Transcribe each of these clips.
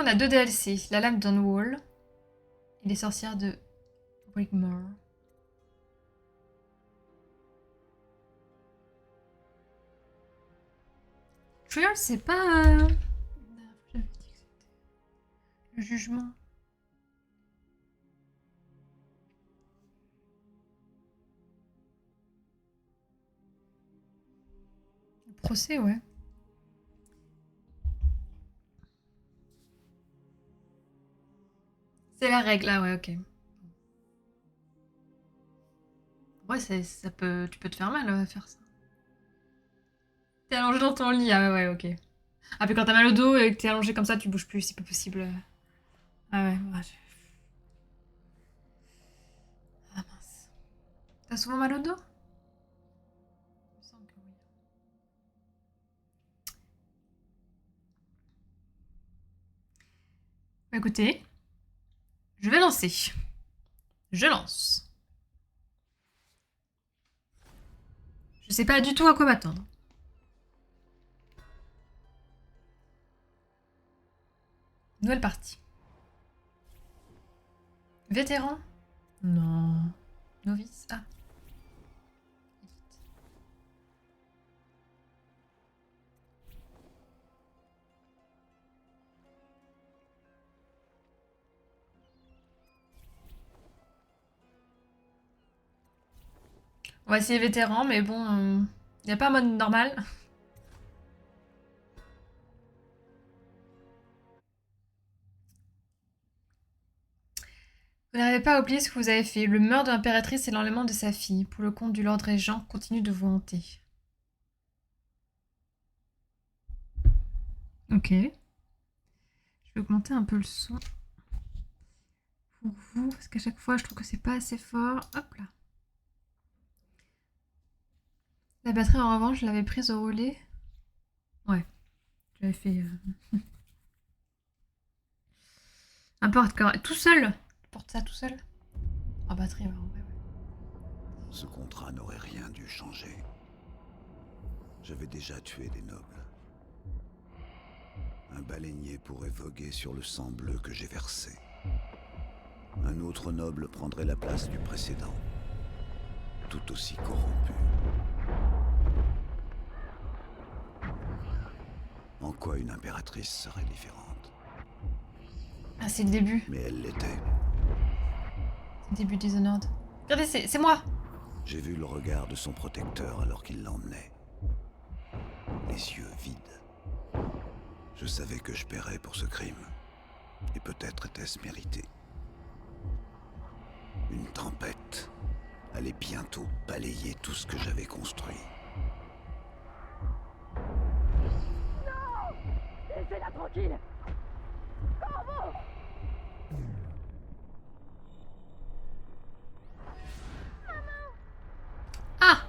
coup, on a deux DLC. La lame d'Unwall et les sorcières de Brickmore. Trial, c'est pas... J'avais dit que c'était le jugement. Le procès, ouais. C'est la règle, ah ouais, ok. Ouais, ça peut, tu peux te faire mal à faire ça. T'es allongé dans ton lit, ah ouais, ok. Ah, puis quand t'as mal au dos et que t'es allongé comme ça, tu bouges plus, c'est pas possible. Ah ouais, ouais. Ah mince. T'as souvent mal au dos? Il me semble que oui. Bah, écoutez, je vais lancer. Je lance. Je sais pas du tout à quoi m'attendre. Nouvelle partie. Vétéran? Non. Novice? Ah. On va essayer vétéran, mais bon, y a pas un mode normal. Vous n'arrivez pas à oublier ce que vous avez fait. Le meurtre de l'impératrice et l'enlèvement de sa fille, pour le compte du Lord Régent, continue de vous hanter. Ok. Je vais augmenter un peu le son. Pour vous, parce qu'à chaque fois, je trouve que c'est pas assez fort. Hop là. La batterie, en revanche, je l'avais prise au relais. Ouais. J'avais fait... un peu hardcore. Tout seul. Tu portes ça tout seul. En batterie, ouais. Ce contrat n'aurait rien dû changer. J'avais déjà tué des nobles. Un baleinier pourrait voguer sur le sang bleu que j'ai versé. Un autre noble prendrait la place du précédent, tout aussi corrompu. En quoi une impératrice serait différente? Ah, c'est le début. Mais elle l'était. C'est le début des Dishonored. Regardez, c'est moi. J'ai vu le regard de son protecteur alors qu'il l'emmenait. Les yeux vides. Je savais que je paierais pour ce crime. Et peut-être était-ce mérité. Une tempête allait bientôt balayer tout ce que j'avais construit. Non! Laissez-la tranquille! Corvo! Ah.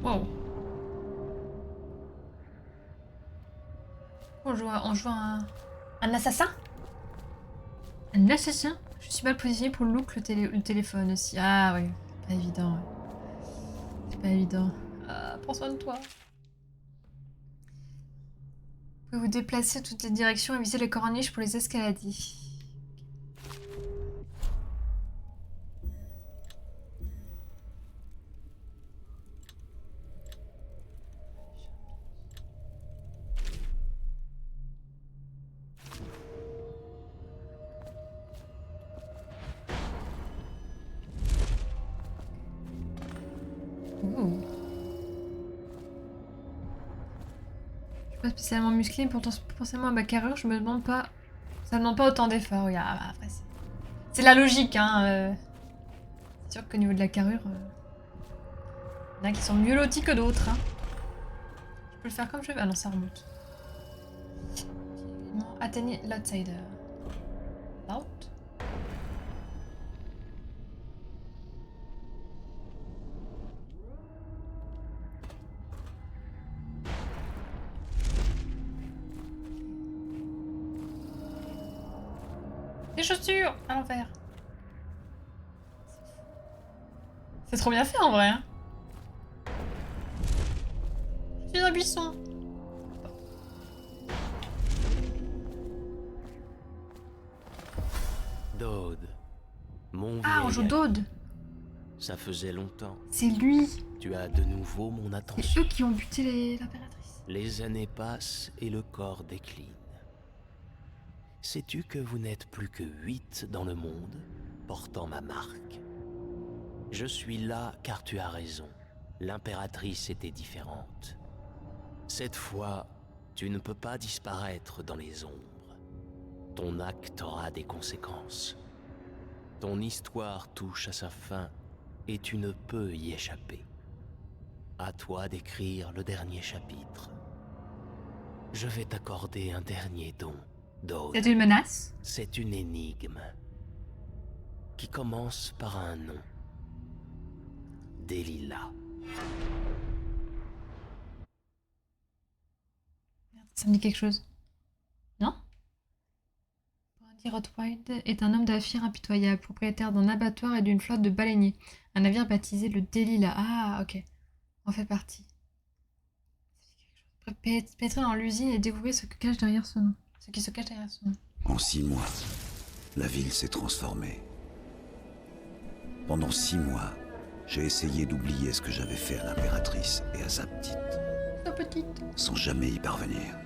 Wow. On joue un assassin? Un assassin? Je suis mal positionnée pour le look, le téléphone aussi. Ah oui, pas évident. Ouais. C'est pas évident. Ah, prends soin de toi. Vous pouvez vous déplacer en toutes les directions et viser les corniches pour les escalader. Ouh. Je suis pas spécialement musclée, mais pourtant potentiellement à ma carrure, je me demande pas. Ça ne demande pas autant d'efforts. Regarde, ah, après, c'est la logique, hein. C'est sûr qu'au niveau de la carrure, il y en a qui sont mieux lotis que d'autres. Hein. Je peux le faire comme je veux. Ah non, ça remonte. Non, atteignez l'outsider. Out. chaussures à l'envers. C'est trop bien fait en vrai. Hein. Je suis un buisson. Dode, mon Ah, on joue vieil ami. d'Aude. Ça faisait longtemps. C'est lui. Tu as de nouveau mon C'est attention. eux qui ont buté l'impératrice. Les années passent et le corps décline. Sais-tu que vous n'êtes plus que 8 dans le monde, portant ma marque? Je suis là car tu as raison. L'impératrice était différente. Cette fois, tu ne peux pas disparaître dans les ombres. Ton acte aura des conséquences. Ton histoire touche à sa fin et tu ne peux y échapper. À toi d'écrire le dernier chapitre. Je vais t'accorder un dernier don, Dode. C'est une menace. C'est une énigme qui commence par un nom. Delilah. Ça me dit quelque chose. Non? Brandy Rothwild est un homme d'affaires impitoyable, propriétaire d'un abattoir et d'une flotte de baleiniers. Un navire baptisé le Delilah. Ah, ok. En fait partie. Pénétrer dans l'usine et découvrir ce que cache derrière ce nom. Ce qui se cache derrière ce nom. En 6 mois, la ville s'est transformée. Pendant 6 mois, j'ai essayé d'oublier ce que j'avais fait à l'impératrice et à sa petite, La petite. sans jamais y parvenir.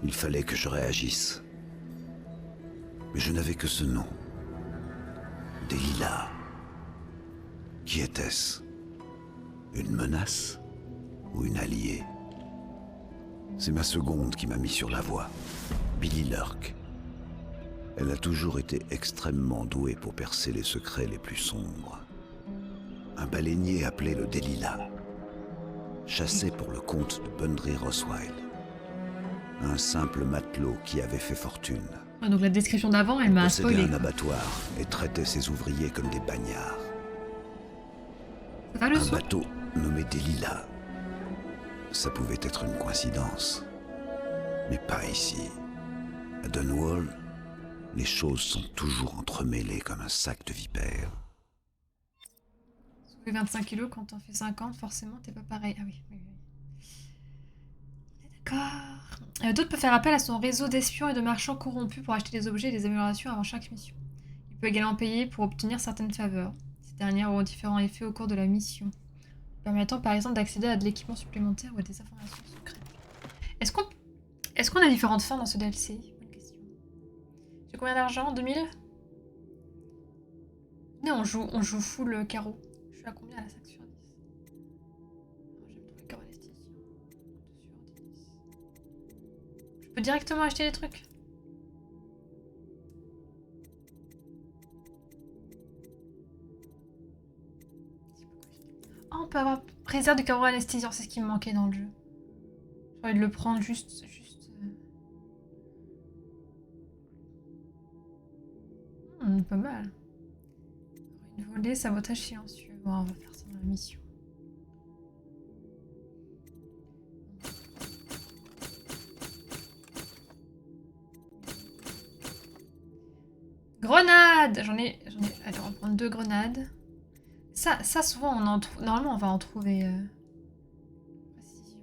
Il fallait que je réagisse. Mais je n'avais que ce nom. Delilah. Qui était-ce? Une menace ou une alliée? C'est ma seconde qui m'a mis sur la voie, Billy Lurk. Elle a toujours été extrêmement douée pour percer les secrets les plus sombres. Un baleinier appelé le Delilah chassait pour le compte de Bundry Rothwild. Un simple matelot qui avait fait fortune. Ah, donc la description d'avant, elle m'a Possédait spoilé. un abattoir et traitait ses ouvriers comme des bagnards. Ça va le Un son? bateau nommé Delilah. Ça pouvait être une coïncidence. Mais pas ici. À Dunwall, les choses sont toujours entremêlées comme un sac de vipères. Soulever 25 kilos quand t'en fais 50, forcément t'es pas pareil. Ah oui, oui, oui. D'accord. D'autres peuvent faire appel à son réseau d'espions et de marchands corrompus pour acheter des objets et des améliorations avant chaque mission. Il peut également payer pour obtenir certaines faveurs. Ces dernières auront différents effets au cours de la mission, permettant par exemple d'accéder à de l'équipement supplémentaire ou à des informations secrètes. Est-ce qu'on a différentes fins dans ce DLC? Bonne question. J'ai combien d'argent? 2000? Non, on joue full carreau. Je suis à combien à la 5 sur 10? Alors, je vais me trouver carreau anesthésie. 2 sur 10. Je peux directement acheter des trucs? Oh, on peut avoir réserve de carreau anesthésiant, c'est ce qui me manquait dans le jeu. J'ai envie de le prendre juste. Pas mal. Une volée, sabotage silencieux. Bon, on va faire ça dans la mission. Grenade! J'en ai... Allez, on va prendre 2 grenades. Ça souvent, on en trouve... Normalement, on va en trouver... Précision.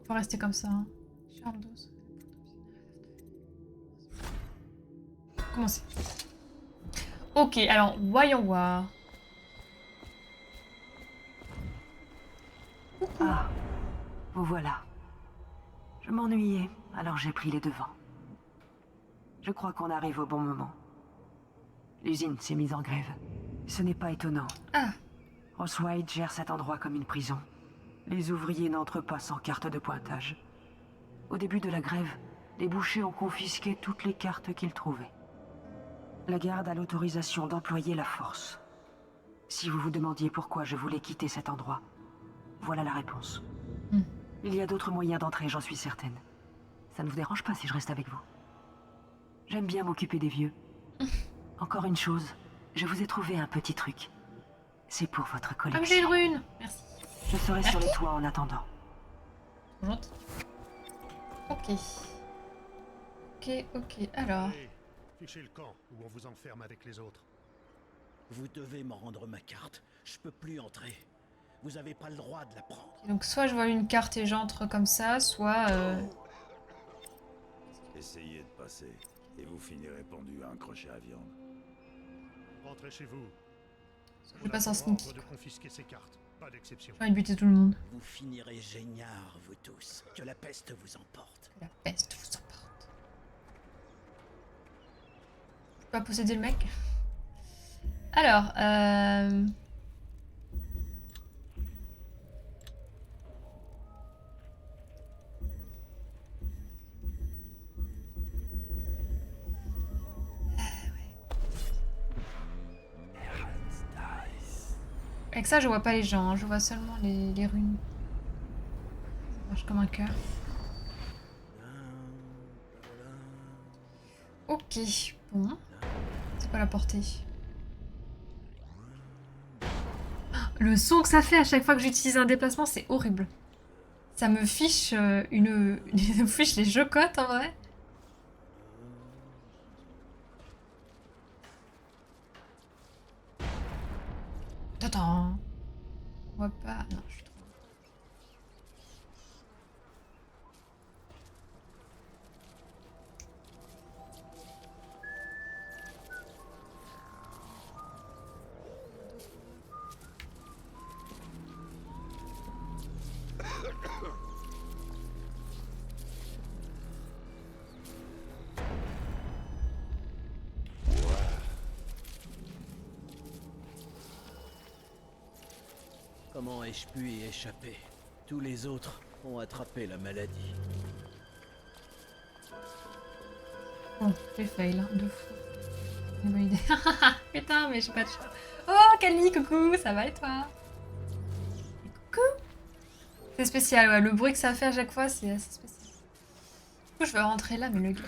On va rester comme ça. Hein. Charme 12. Commencez. Ok, alors, voyons voir. Ah, vous voilà. Je m'ennuyais, alors j'ai pris les devants. Je crois qu'on arrive au bon moment. L'usine s'est mise en grève. Ce n'est pas étonnant. Ah, Rothwild gère cet endroit comme une prison. Les ouvriers n'entrent pas sans carte de pointage. Au début de la grève, les bouchers ont confisqué toutes les cartes qu'ils trouvaient. La garde a l'autorisation d'employer la force. Si vous vous demandiez pourquoi je voulais quitter cet endroit, voilà la réponse. Il y a d'autres moyens d'entrer, j'en suis certaine. Ça ne vous dérange pas si je reste avec vous? J'aime bien m'occuper des vieux. Encore une chose, je vous ai trouvé un petit truc. C'est pour votre Ah, mais j'ai une collection. rune. Merci. Je serai sur les toits en attendant. Trop gentil. Ok. Ok. Alors. Allez, fichez le camp où on vous enferme avec les autres. Vous devez me rendre ma carte. Je peux plus entrer. Vous avez pas le droit de la prendre. Donc soit je vois une carte et j'entre comme ça, soit... Essayez de passer, et vous finirez pendu à un crochet à viande. Rentrez chez vous. je passe en Vous avez sneaky. l'ordre de confisquer ces cartes. Pas d'exception. J'ai envie de buter tout le monde. Vous finirez géniards, vous tous. Que la peste vous emporte. La peste vous emporte. Je peux pas posséder le mec. Alors, avec ça, je vois pas les gens, hein. Je vois seulement les runes. Ça marche comme un cœur. Ok, bon. C'est quoi la portée? Le son que ça fait à chaque fois que j'utilise un déplacement, c'est horrible. Ça me fiche une... Ça me fiche les jocottes en vrai. Attends. On voit pas... Non, je suis trop... Comment ai-je pu y échapper? Tous les autres ont attrapé la maladie. Bon, j'ai fail, hein, de fou. Une bonne idée. Putain, mais j'ai pas de chance. Oh, Kali, coucou, ça va et toi? Coucou. C'est spécial, ouais, le bruit que ça fait à chaque fois, c'est assez spécial. Du coup, je veux rentrer là, mais le gars...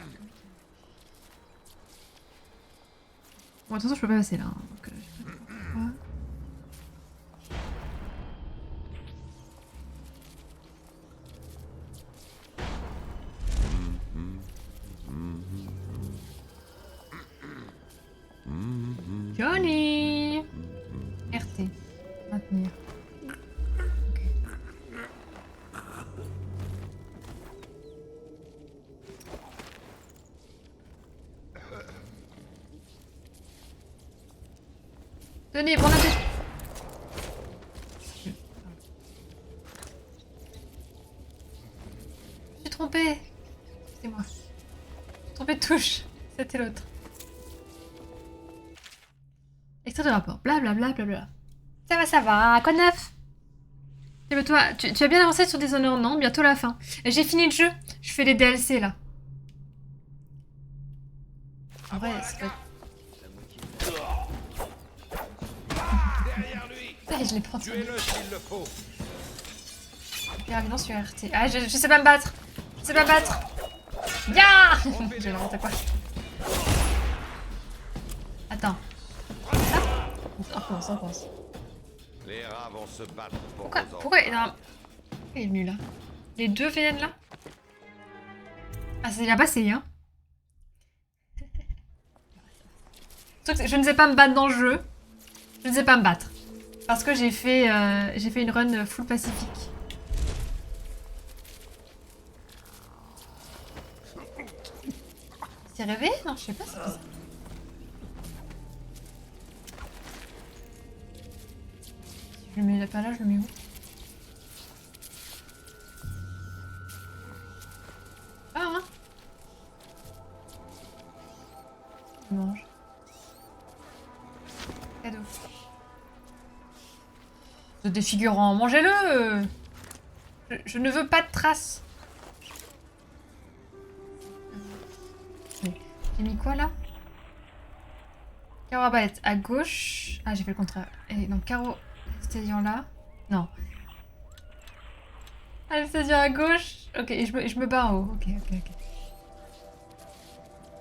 Bon, attention, je peux pas passer là. Hein, donc, je sais pas pourquoi. Johnny! RT. Maintenir. Ok. Tenez, prends la tête. Je suis trompée. C'est moi. Je suis trompée de touche. C'était l'autre. Extrait de rapport. Blablabla. Ça va. Quoi de neuf? Eh ben toi, tu as bien avancé sur Dishonored, non? Bientôt la fin. J'ai fini le jeu. Je fais les DLC là. En vrai, c'est pas... Ah, je les prends. Tuez-le s'il le faut. Bienvenue sur RT. Ah, je sais pas me battre. Je sais pas me battre. Ya. J'ai n'importe quoi. Attends. Ça pense. Les rats vont se battre pour Pourquoi, vos pourquoi il est venu là? Les deux viennent là? Ah, c'est la passé, hein? Surtout que je ne sais pas me battre dans le jeu. Je ne sais pas me battre. Parce que j'ai fait une run full pacifique. C'est rêvé? Non, je sais pas, c'est bizarre. Si je le mets pas là, je le mets où? Ah, hein? Je mange. Cadeau. Vous êtes des figurants, mangez-le! Je ne veux pas de traces. J'ai mis quoi là? Carreau arbalète à gauche. Ah, j'ai fait le contraire. Et donc carreau Anesthésiant là. Non. Anesthésiant à gauche. Ok, et je me bats en haut. Ok.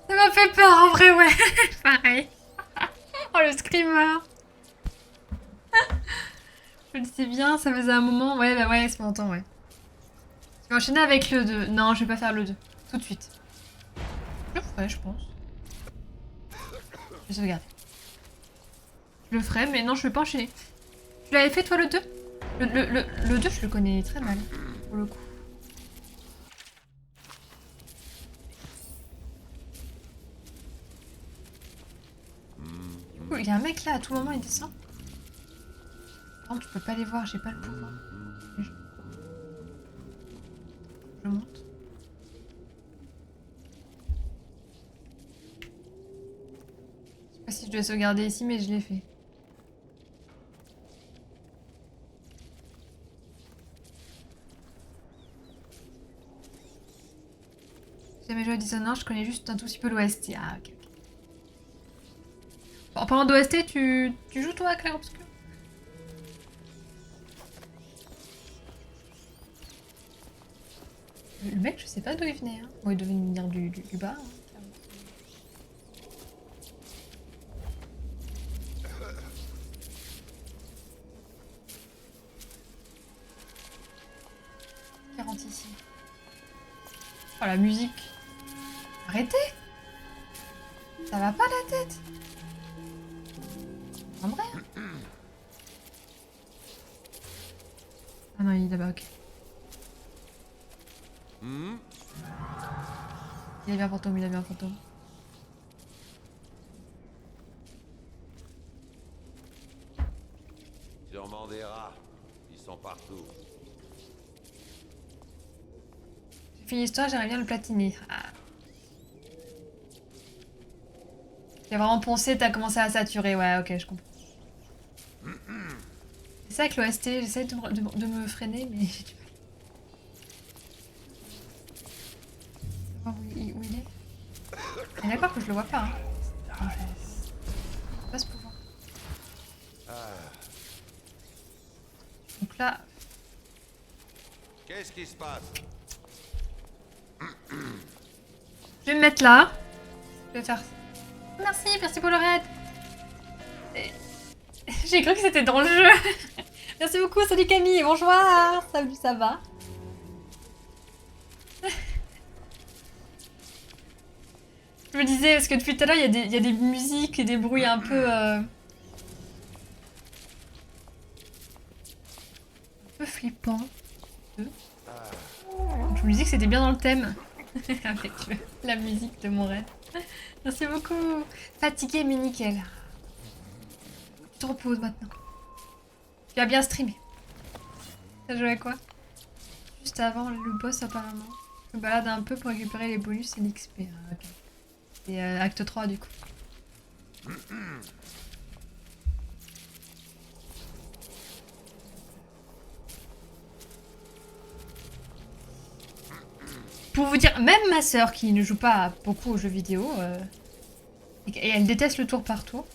Ça m'a fait peur en vrai, ouais. Pareil. Oh, le screamer. Je le disais bien, ça faisait un moment. Ouais, bah ouais, c'est longtemps, ouais. Je vais enchaîner avec le 2. Non, je vais pas faire le 2. Tout de suite. Je le ferai, je pense. Je vais sauvegarder. Je le ferai, mais non, je vais pas enchaîner. Tu l'avais fait, toi, le 2 le 2, je le connais très mal, pour le coup. Du coup, il y a un mec là, à tout moment, il descend. Par contre, tu peux pas les voir, j'ai pas le pouvoir. Je monte. Je sais pas si je dois sauvegarder ici, mais je l'ai fait. J'ai jamais joué à Dishonored, je connais juste un tout petit peu l'OST. Ah, ok, ok. Bon, en parlant d'OST, tu joues toi à Clair Obscur? Le mec, je sais pas d'où il venait. Hein. Bon, il devait venir du bas. Hein, clairement. Ici. Oh la musique. Arrêtez. Ça va pas la tête. En vrai. Ah non, il est là-bas, ok. Il a bien un fantôme, il a bien un fantôme. Sûrement des rats. Ils sont partout. J'ai fini l'histoire, j'aimerais bien le platiner. Ah. J'ai vraiment poncé, t'as commencé à saturer. Ouais, ok, je comprends. C'est ça avec l'OST, j'essaie de me freiner, mais j'ai du mal. Voir où il est. Il est d'accord que je le vois pas. Hein. Non, je pas ce pouvoir. Donc là, Qu'est-ce qui se passe? je vais me mettre là. Je vais faire... Merci pour le raid. J'ai cru que c'était dans le jeu. Merci beaucoup, salut Camille, bonjour, salut, ça va? Je me disais, parce que depuis tout à l'heure, il y a des musiques et des bruits un peu... un peu flippants. Donc, je me disais que c'était bien dans le thème. Avec la musique de mon raid. Merci beaucoup. Fatigué mais nickel. Tu te reposes maintenant. Tu as bien streamé. T'as joué à quoi? Juste avant le boss apparemment. Je me balade un peu pour récupérer les bonus et l'XP. Ah, ok. C'est acte 3 du coup. Pour vous dire, même ma sœur qui ne joue pas beaucoup aux jeux vidéo, et elle déteste le tour par tour,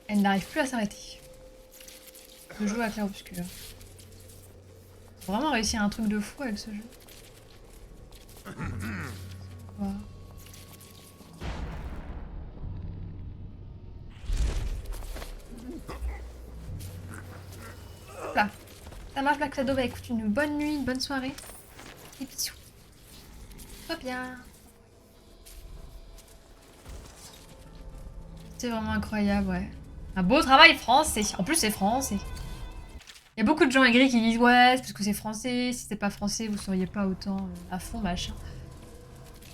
elle n'arrive plus à s'arrêter de jouer à Clair Obscur. Faut vraiment réussir un truc de fou avec ce jeu. Wow. Hop là. Ça marche Black Shadow, bah écoute, une bonne nuit, une bonne soirée. Et bisous. Sois bien. C'est vraiment incroyable, ouais. Un beau travail français. En plus, c'est français. Il y a beaucoup de gens aigris qui disent ouais, c'est parce que c'est français. Si c'était pas français, vous seriez pas autant à fond, machin.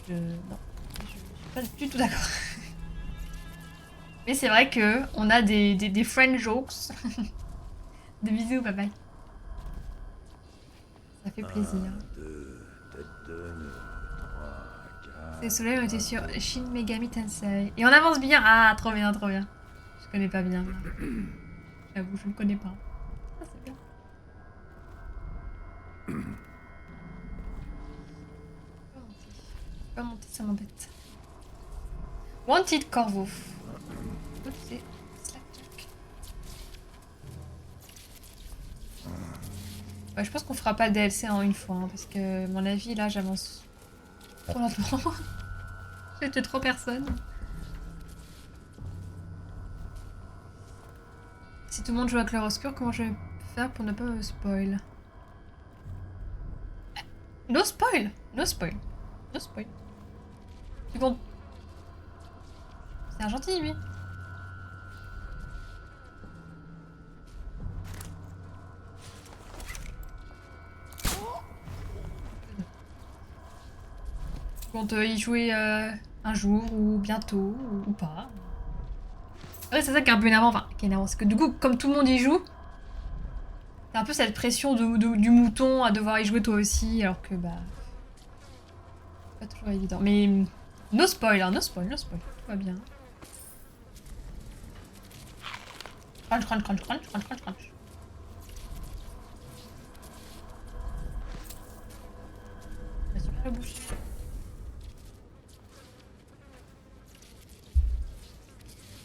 Non, je suis pas du tout d'accord. Mais c'est vrai que on a des friend jokes. Des bisous, bye bye. Ça fait plaisir. 1, 2, tête de nœud, 3, 4... Ces soleils ont été sur Shin Megami Tensei. Et on avance bien. Ah, trop bien, trop bien. Je connais pas bien. J'avoue, je ne connais pas. Ah, c'est bien. Pas monter, ça m'embête. Wanted Corvo. C'est Slackjack. Ouais, je pense qu'on fera pas le DLC en une fois, hein, parce que à mon avis, là, j'avance trop lentement. J'étais trop personne. Si tout le monde joue à Clair-Obscur, comment je vais faire pour ne pas me spoil? No spoil! No spoil. No spoil. Tu comptes... C'est un gentil, lui. Tu comptes y jouer un jour, ou bientôt, ou pas. Ouais, c'est ça qui est un peu énervant, enfin, qui est énervant, c'est que du coup, comme tout le monde y joue, t'as un peu cette pression du mouton à devoir y jouer toi aussi, alors que bah... c'est pas toujours évident. Mais no spoil, hein, no spoil, tout va bien. Crunch, crunch, crunch, crunch, crunch, crunch, crunch. Bah, super la bouche.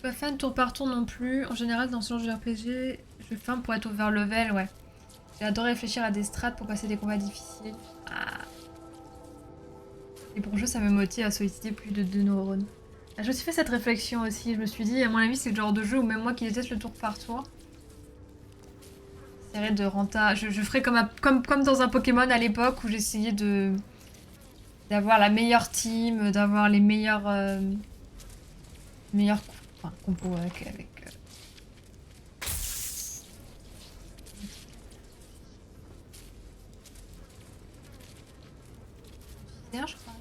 Je suis pas fan tour par tour non plus. En général, dans ce genre de RPG, je farm pour être overlevel, ouais. J'ai adoré réfléchir à des strats pour passer des combats difficiles. Ah. Et pour le jeu, ça me motive à solliciter plus de 2 neurones. Je me suis fait cette réflexion aussi. Je me suis dit, à mon avis, c'est le genre de jeu où même moi qui déteste le tour par tour, j'essaierais de renta. Je ferais comme dans un Pokémon à l'époque où j'essayais d'avoir la meilleure team, d'avoir les meilleurs compos avec je crois.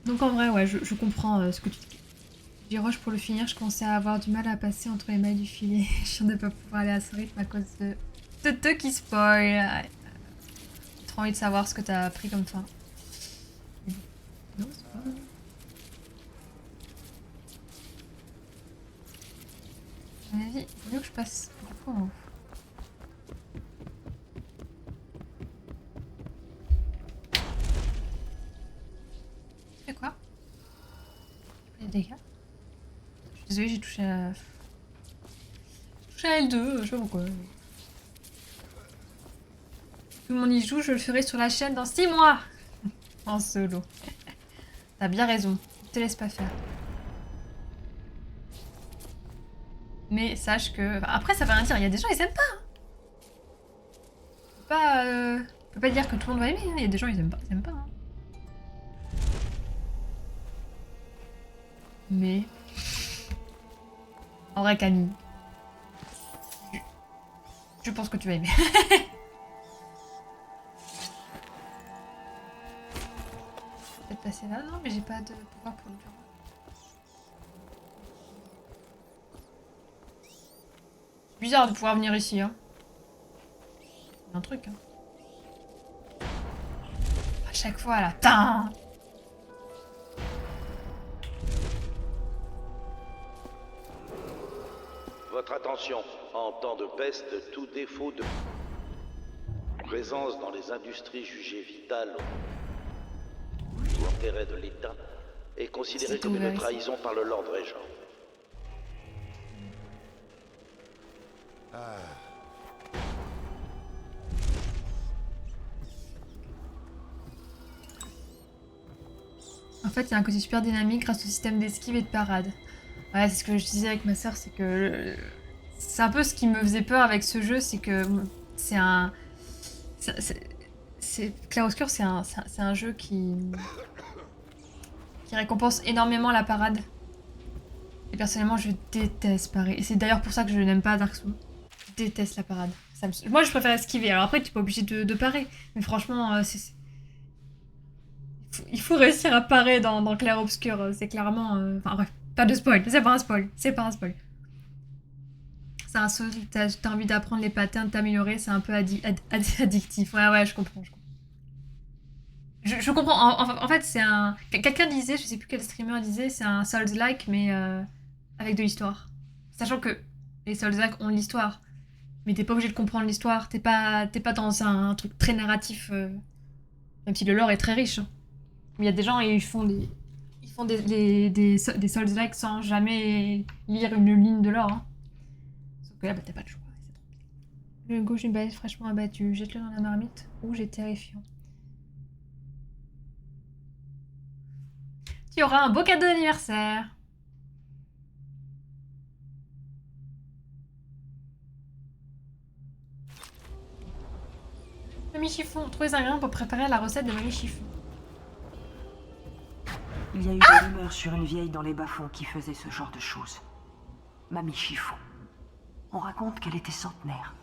Donc en vrai, ouais, je comprends ce que tu dis. J'ai rush pour le finir, je commençais à avoir du mal à passer entre les mailles du filet. Je viens de pas pouvoir aller à ce rythme à cause de deux qui spoil. J'ai trop envie de savoir ce que t'as pris comme fin. Non, c'est pas... À mon avis, il faut que je passe du coup en haut. C'est quoi? Les dégâts? Je suis désolée, j'ai touché à... L2, je sais pas pourquoi. Tout le monde y joue, je le ferai sur la chaîne dans 6 mois. En solo. T'as bien raison, je te laisse pas faire. Mais sache que... Enfin, après, ça veut rien dire, il y a des gens, ils aiment pas. On peut pas dire que tout le monde va aimer, hein. Il y a des gens, ils aiment pas. Hein. Mais... En vrai, Camille... Je pense que tu vas aimer. Peut-être passer là? Non, mais j'ai pas de pouvoir pour le bureau. C'est bizarre de pouvoir venir ici, hein. C'est un truc, hein. À chaque fois, là. Tain. Votre attention, en temps de peste, tout défaut de présence dans les industries jugées vitales ou intérêt de l'État est considéré comme une trahison par le Lord Régent. En fait, il y a un côté super dynamique grâce au système d'esquive et de parade. Ouais, c'est ce que je disais avec ma soeur, c'est que... C'est un peu ce qui me faisait peur avec ce jeu, c'est que c'est un... Clair-Obscur, c'est un jeu qui récompense énormément la parade. Et personnellement, je déteste parer. Et c'est d'ailleurs pour ça que je n'aime pas Dark Souls. Je déteste la parade. Moi, je préfère esquiver. Alors après, tu n'es pas obligé de parer. Mais franchement, il faut réussir à parer dans Clair-Obscur. C'est clairement... Enfin bref, pas de spoil. C'est pas un spoil. C'est pas un spoil. C'est un saut, t'as envie d'apprendre les patterns, de t'améliorer, c'est un peu addictif. Ouais, je comprends. Je comprends. En fait, c'est un... Quelqu'un disait, je sais plus quel streamer disait, c'est un Souls-like, mais avec de l'histoire. Sachant que les Souls-like ont de l'histoire. Mais t'es pas obligé de comprendre l'histoire. T'es pas dans un truc très narratif. Même si le lore est très riche. Mais il y a des gens, ils font des Souls-like sans jamais lire une ligne de lore. Hein. Que là, bah, t'as pas le choix. C'est trop bien. Le gauche d'une baleine fraîchement abattue. Jette-le dans la marmite. Rouge et terrifiant. Tu auras un beau cadeau d'anniversaire. Mamie Chiffon. Trouvez les ingrédients pour préparer la recette de Mamie Chiffon. Il y a eu des rumeurs sur une vieille dans les bas-fonds qui faisait ce genre de choses. Mamie Chiffon. On raconte qu'elle était centenaire.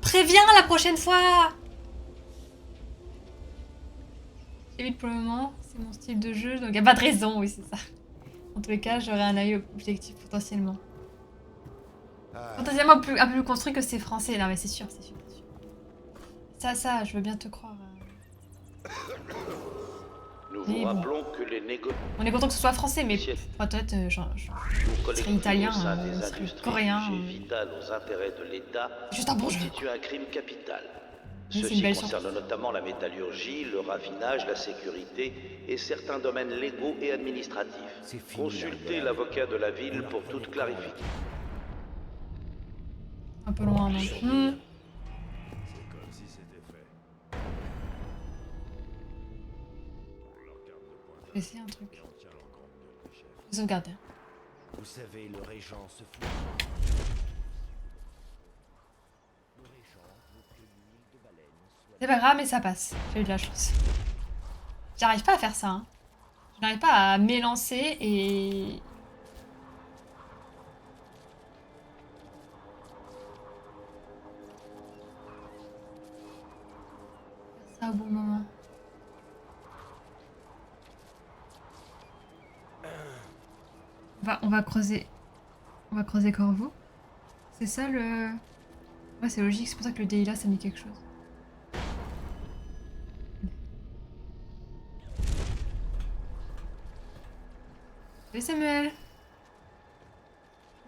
Préviens la prochaine fois. J'évite pour le moment, c'est mon style de jeu, donc y a pas de raison, oui c'est ça. En tous les cas, j'aurai un œil objectif potentiellement. Potentiellement un peu plus construit que c'est français, non mais c'est sûr, c'est sûr, c'est sûr. Ça, je veux bien te croire. Nous Mais vous bon. rappelons que les négociations On est content que ce soit français, mais pour être honnête, je serais italien, au sein je des serais industries coréen. jugées vitales aux intérêts de l'État Juste un bon jeu. constitue un crime capital. Oui, c'est une Ceci belle concerne surprise. notamment la métallurgie, le raffinage, la sécurité et certains domaines légaux et administratifs. Consultez l'avocat de la ville pour toute clarification. Un peu loin, non. C'est comme si c'était fait. On leur garde le point Je vais essayer un truc. et on tient l'encombre de chef. Je vais sauvegarder. Vous savez, le régent se fout. Le régent veut que l'huile de baleine soit... C'est pas grave, mais ça passe. J'ai eu de la chance. J'arrive pas à faire ça. Hein. Je n'arrive pas à m'élancer et... faire ça au bon moment. On va creuser. On va creuser Corvo. C'est ça le... Ouais, c'est logique, c'est pour ça que le DI là, ça me dit quelque chose. Salut Samuel.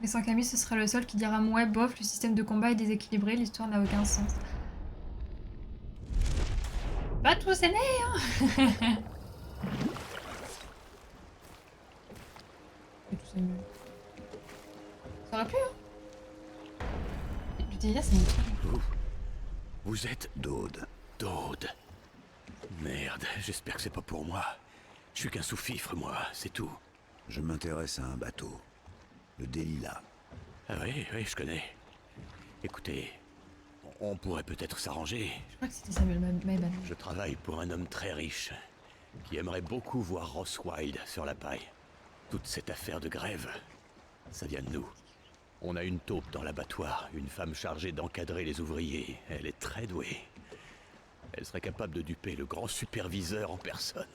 Mais sans Camille, ce serait le seul qui dira ouais, bof, le système de combat est déséquilibré, l'histoire n'a aucun sens. Pas tous aimés, hein. Pas tous aimés. Ça aurait pu, hein. Le DI là, c'est une truc. Vous êtes Dode. Dode. Merde, j'espère que c'est pas pour moi. Je suis qu'un sous-fifre, moi, c'est tout. Je m'intéresse à un bateau. Le Delilah. Ah oui, je connais. Écoutez, on pourrait peut-être s'arranger. Je crois que c'était Samuel Mayban. Je travaille pour un homme très riche, qui aimerait beaucoup voir Ross Wilde sur la paille. Toute cette affaire de grève, ça vient de nous. On a une taupe dans l'abattoir, une femme chargée d'encadrer les ouvriers. Elle est très douée. Elle serait capable de duper le grand superviseur en personne.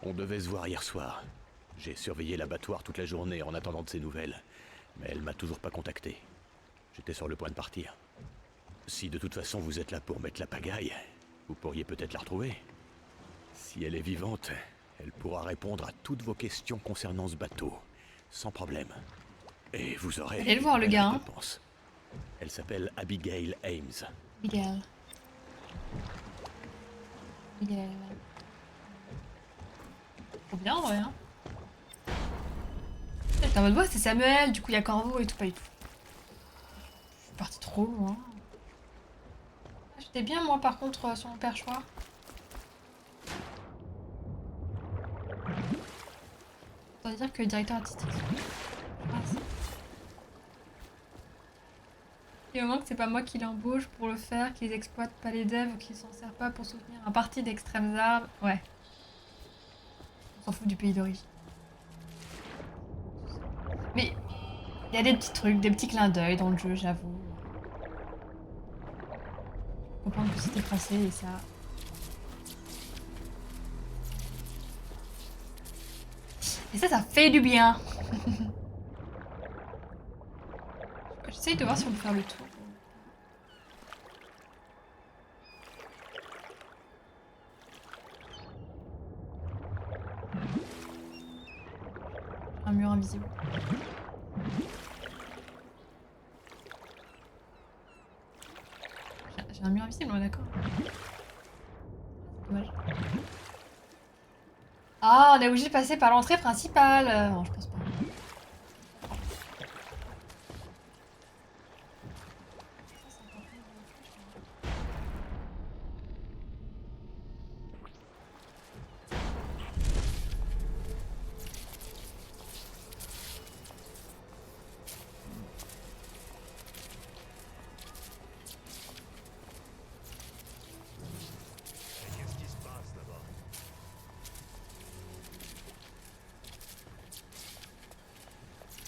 On devait se voir hier soir. J'ai surveillé l'abattoir toute la journée en attendant de ses nouvelles, mais elle m'a toujours pas contacté. J'étais sur le point de partir. Si de toute façon vous êtes là pour mettre la pagaille, vous pourriez peut-être la retrouver. Si elle est vivante, elle pourra répondre à toutes vos questions concernant ce bateau, sans problème. Et vous aurez... Allez le voir, le gars, hein. récompense. Elle s'appelle Abigail Ames. Miguel. Miguel. Trop bien, en vrai, hein. J'étais en mode, ouais, c'est Samuel, du coup, il y a Corvo et tout, pas du tout. Je suis partie trop loin. J'étais bien, moi, par contre, sur mon perchoir. Ça veut dire que le directeur artistique... Et au moment que c'est pas moi qui l'embauche pour le faire, qu'ils exploitent pas les devs ou qu'ils s'en servent pas pour soutenir un parti d'extrêmes armes, ouais. On s'en fout du pays d'origine. Mais il y a des petits trucs, des petits clins d'œil dans le jeu, j'avoue. Faut comprendre que c'était français et ça... Et ça fait du bien. J'essaye de voir si on peut faire le tour. Un mur invisible. J'ai un mur invisible, on est d'accord. Dommage. Ah, on est obligé de passer par l'entrée principale. Non, je pense pas.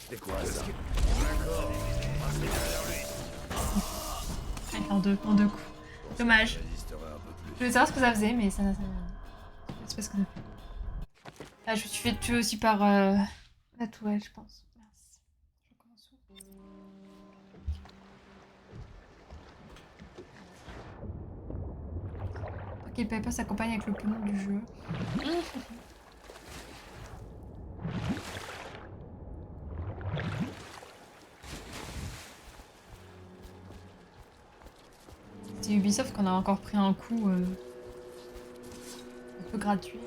C'est quoi ça? Allez, en deux coups. Dommage. Je voulais savoir ce que ça faisait, mais ça... C'est pas ce que ça fait. Ah, je me suis fait tuer aussi par la tourelle, je pense. Merci. Je recommence où? Ok, Peppa s'accompagne avec le pont du jeu. C'est Ubisoft qu'on a encore pris un coup un peu gratuit.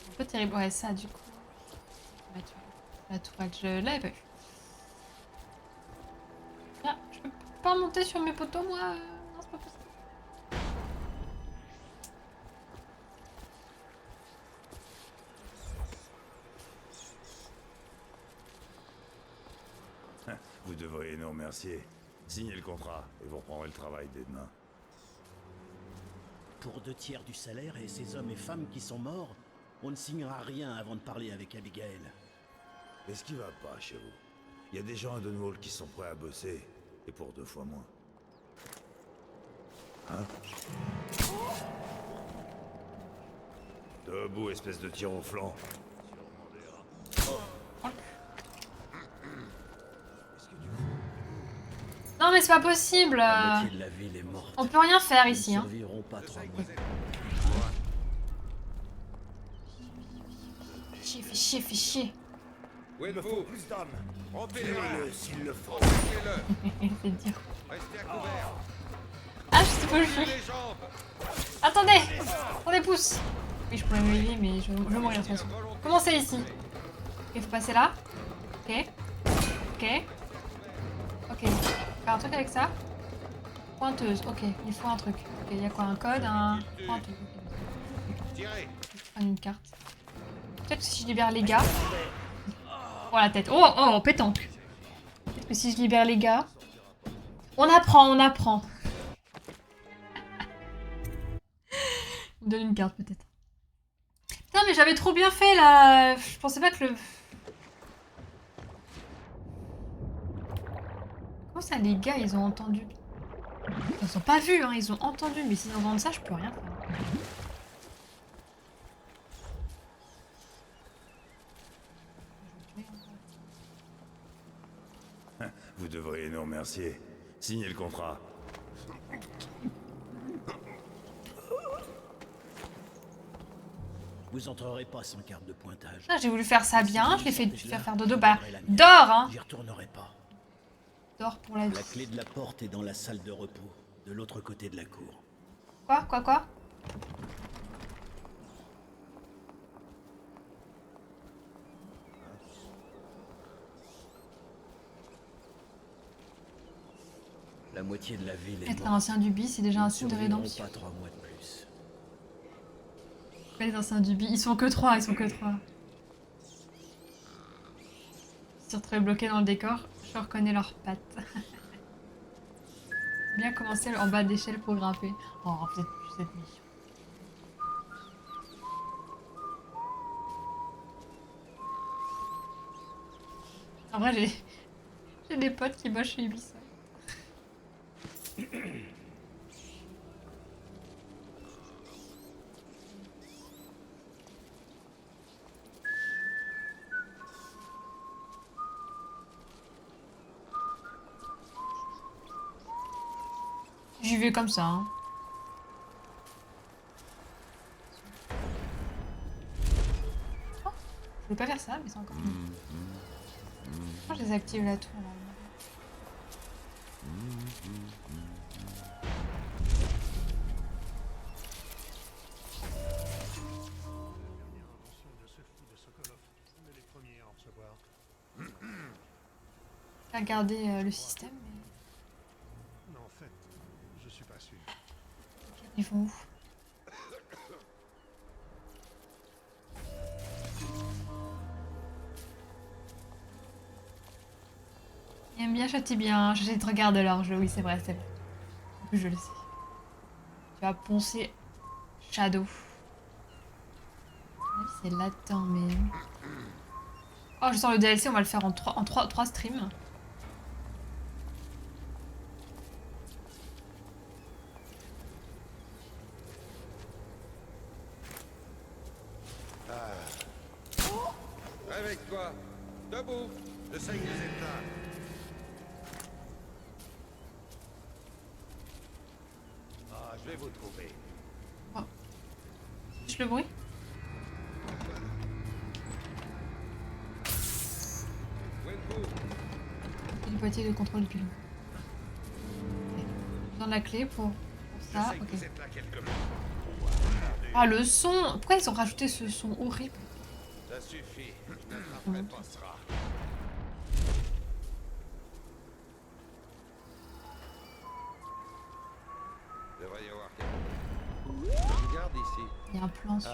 Un peu terrible. Ouais, ça du coup. La tourelle, je l'avais pas vu. Ah, je peux pas monter sur mes poteaux moi. Non, c'est pas possible. Vous devriez nous remercier. Signez le contrat et vous reprendrez le travail dès demain. Pour 2 tiers du salaire et ces hommes et femmes qui sont morts, on ne signera rien avant de parler avec Abigail. Qu'est-ce qui va pas chez vous? Il y a des gens à Dunwall qui sont prêts à bosser, et pour 2 fois moins. Hein? Debout, espèce de tir au flanc. Non mais c'est pas possible. La moitié de la ville est morte. On peut rien faire Ils ici. ne Hein. survivront pas 3 mois. Fais chier, fais chier. Où êtes-vous? Plus d'hommes. Rompez-le! S'il le faut. Rompez-le! C'est dur. Restez à couvert! Ah, je sais pas où je suis. Les jambes! Attendez! Attendez, pousse! Oui, je pourrais me lever, mais je vais mourir de toute façon. Comment c'est ici? Ok, faut passer là. Ok. Ok. Ok. Faire un truc avec ça. Pointeuse. Ok, il faut un truc. Ok, il y a quoi? Un code? Un pointeuse. Tirez! Je vais prendre une carte. Peut-être que si je libère les gars... Oh la tête. Oh, oh, pétanque. Peut-être que si je libère les gars... On apprend, on apprend. Il me donne une carte peut-être. Putain mais j'avais trop bien fait là. Je pensais pas que le... Comment ça les gars ils ont entendu? Ils ont pas vu hein, ils ont entendu. Mais s'ils entendent ça je peux rien faire. Vous devriez nous remercier. Signez le contrat. Vous entrerez pas sans carte de pointage. Ah, j'ai voulu faire ça bien, je l'ai fait faire dodo. Bah, J'aurai la mienne. dors hein. J'y retournerai pas. Dors pour la vie. La clé de la porte est dans la salle de repos, de l'autre côté de la cour. Quoi? La moitié de la ville est Être morte. l'ancien Duby, c'est déjà un signe de Survivront rédemption. pas 3 mois de plus. Les anciens Duby, ils sont que 3, ils sont que 3. Ils sont très bloqués dans le décor, je reconnais leurs pattes. Bien commencer en bas d'échelle pour grimper. Oh, peut-être plus cette mission. En vrai, j'ai des potes qui bossent chez Ubisoft. J'y vais comme ça. Hein. Oh, je voulais pas faire ça, mais c'est encore mieux. Quand je désactive la tour là. J'ai regardé le système, mais... Non, en fait, je suis pas sûr. Ils vont où? Il aime bien, châtie bien. J'essaie de regarder leur jeu. Oui, c'est vrai, c'est vrai. En plus, je le sais. Tu vas poncer Shadow. C'est là-dedans, mais... Oh, je sors le DLC, on va le faire en 3 streams. Réveille-toi. Debout. Je sais que vous êtes là. Ah, je vais vous trouver. Je le bruit. Où êtes-vous? C'est le boîtier de contrôle du pilote. Dans la clé pour ça. Je sais que Ok. vous êtes là quelque part. Ah, le son! Pourquoi ils ont rajouté ce son horrible? Ça suffit. Je n'attraperai pas ce rat. Il devrait y avoir quelqu'un. Je regarde ici. Il y a un plan sur.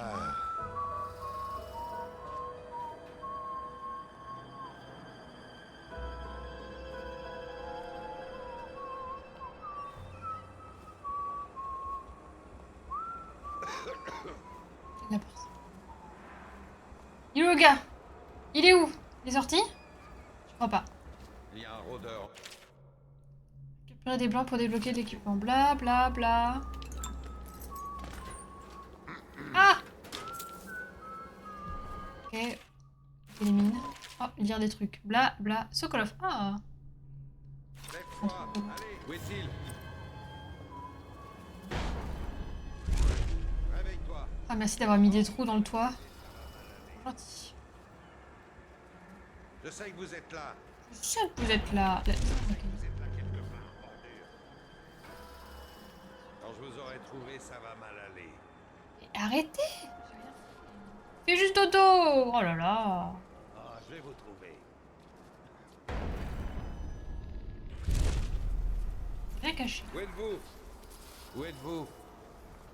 La porte. Il est où le gars? Il est où? Il est sorti? Je crois pas. Il y a un rôdeur. Récupérer des blancs pour débloquer l'équipement. Bla bla bla. Ah! Ok. Élimine. Oh, lire des trucs. Bla bla. Sokolov. Ah! Lève-toi. Allez, où est-il? Réveille-toi. Ah, merci d'avoir mis des trous dans le toit. Gentil. Je sais que vous êtes là. Je sais que vous êtes là. Vous êtes là quelque part, bordure. Quand je vous aurai trouvé, ça va mal aller. Arrêtez! Fais juste dodo! Oh là là! Ah, je vais vous trouver. Rien caché. Où êtes-vous? Où êtes-vous?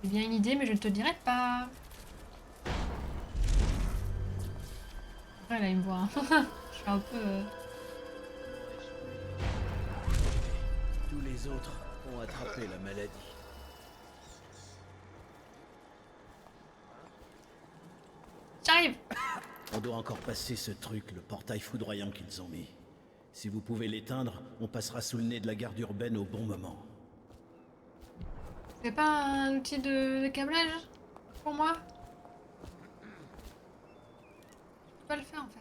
J'ai bien une idée, mais je ne te dirai pas. Ouais, là, il me voit. Hein. Je suis un peu... Tous les autres ont attrapé la maladie. J'arrive! On doit encore passer ce truc, le portail foudroyant qu'ils ont mis. Si vous pouvez l'éteindre, on passera sous le nez de la garde urbaine au bon moment. C'est pas un outil de câblage pour moi? Je peux pas le faire en fait.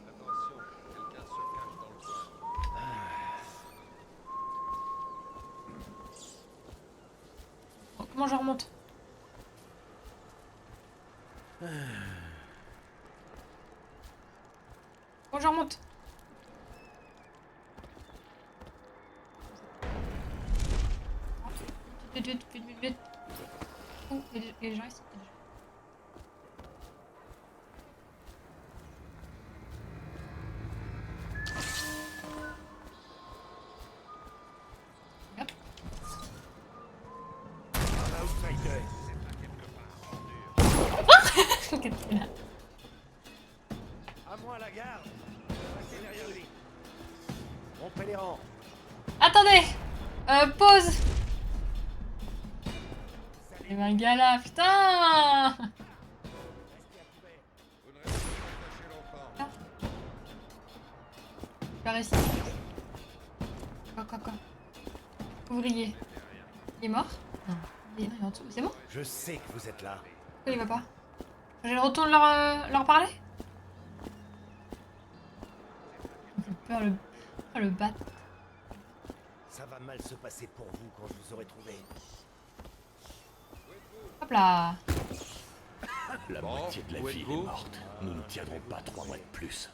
Attention, quelqu'un se cache dans le coin. Bon, comment je remonte? Comment je remonte? Vite, vite, vite, vite, vite. Oh, il y a des gens ici. Hop. Un outsider. Vous êtes là quelque part, bordure. Qu'est-ce qu'il a? À moi la garde. Restez derrière lui. Rompez les rangs. Attendez! Pause! Il y avait un gars là, putain! Vous ne restez pas caché longtemps. Par ici. Quoi? Ouvrier. Il est mort? Non. Il est en dessous. C'est bon? Je sais que vous êtes là. Pourquoi il va pas? Je le retourne leur parler? J'ai peur le battre. Ça va mal se passer pour vous quand je vous aurai trouvé. Hop là! La Bon, moitié de la où ville êtes-vous? est morte. Nous ne tiendrons pas 3 mois de plus.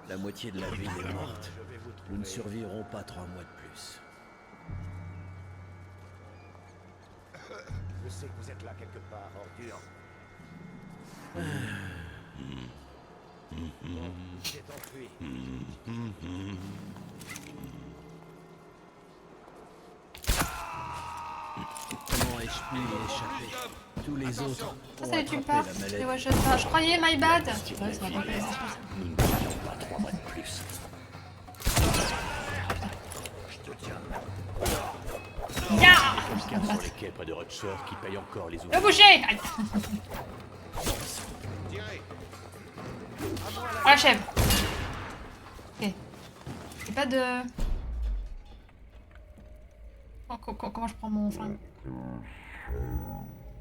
La moitié de la ville est morte. Je vais vous Nous ne trouver. survivrons pas 3 mois de plus. Je sais que vous êtes là quelque part, ordure. Bon, il est enfui. Comment ai-je pu y échapper? Tous les autres Ça, ont ça les tue attrapé pas. la C'est maladie. one shot pas. Je croyais, my bad! La moitié de Ouais, la ça va ville pas est faire morte. ça. Nous ne tiendrons pas 3 mois de plus. quelqu'un sur les quais près de Rutshire qui paye encore les Le ouvriers. boucher. Aïe. On l'achève. Ok. Y'a pas de... Comment je prends mon flingue?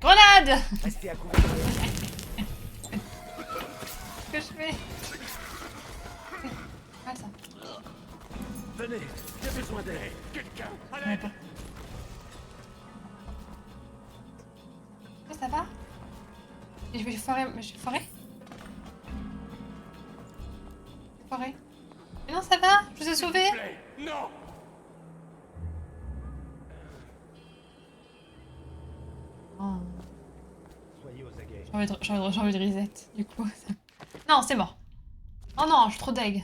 Grenade. Restez à couvert. Qu'est-ce que je fais? Ah ça. Venez, j'ai besoin d'aide. Quelqu'un. Ouais, pas. Oh, ça va? Et je vais foirer. Foirer? Foirer. Mais non, ça va? Je vous ai sauvé? Non. Oh. Soyez aux aguets. J'ai envie de reset, du coup. Non, c'est mort. Oh non, je suis trop deg.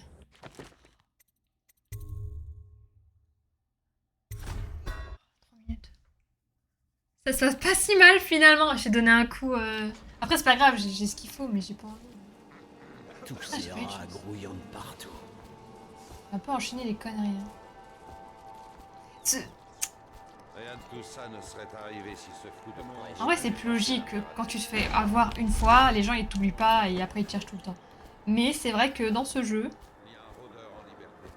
3 minutes. Ça se passe pas si mal finalement. J'ai donné un coup. Après, c'est pas grave, j'ai ce qu'il faut, mais j'ai pas envie. Tous Ah, ces j'ai pas eu de rats chance. grouillants de partout. On va pas enchaîner les conneries. Hein. Rien de tout ça ne serait arrivé si ce fou de moi. En vrai, c'est plus logique que quand tu te fais avoir une fois, les gens ils t'oublient pas et après ils te cherchent tout le temps. Mais c'est vrai que dans ce jeu, Il y a un rôdeur en liberté.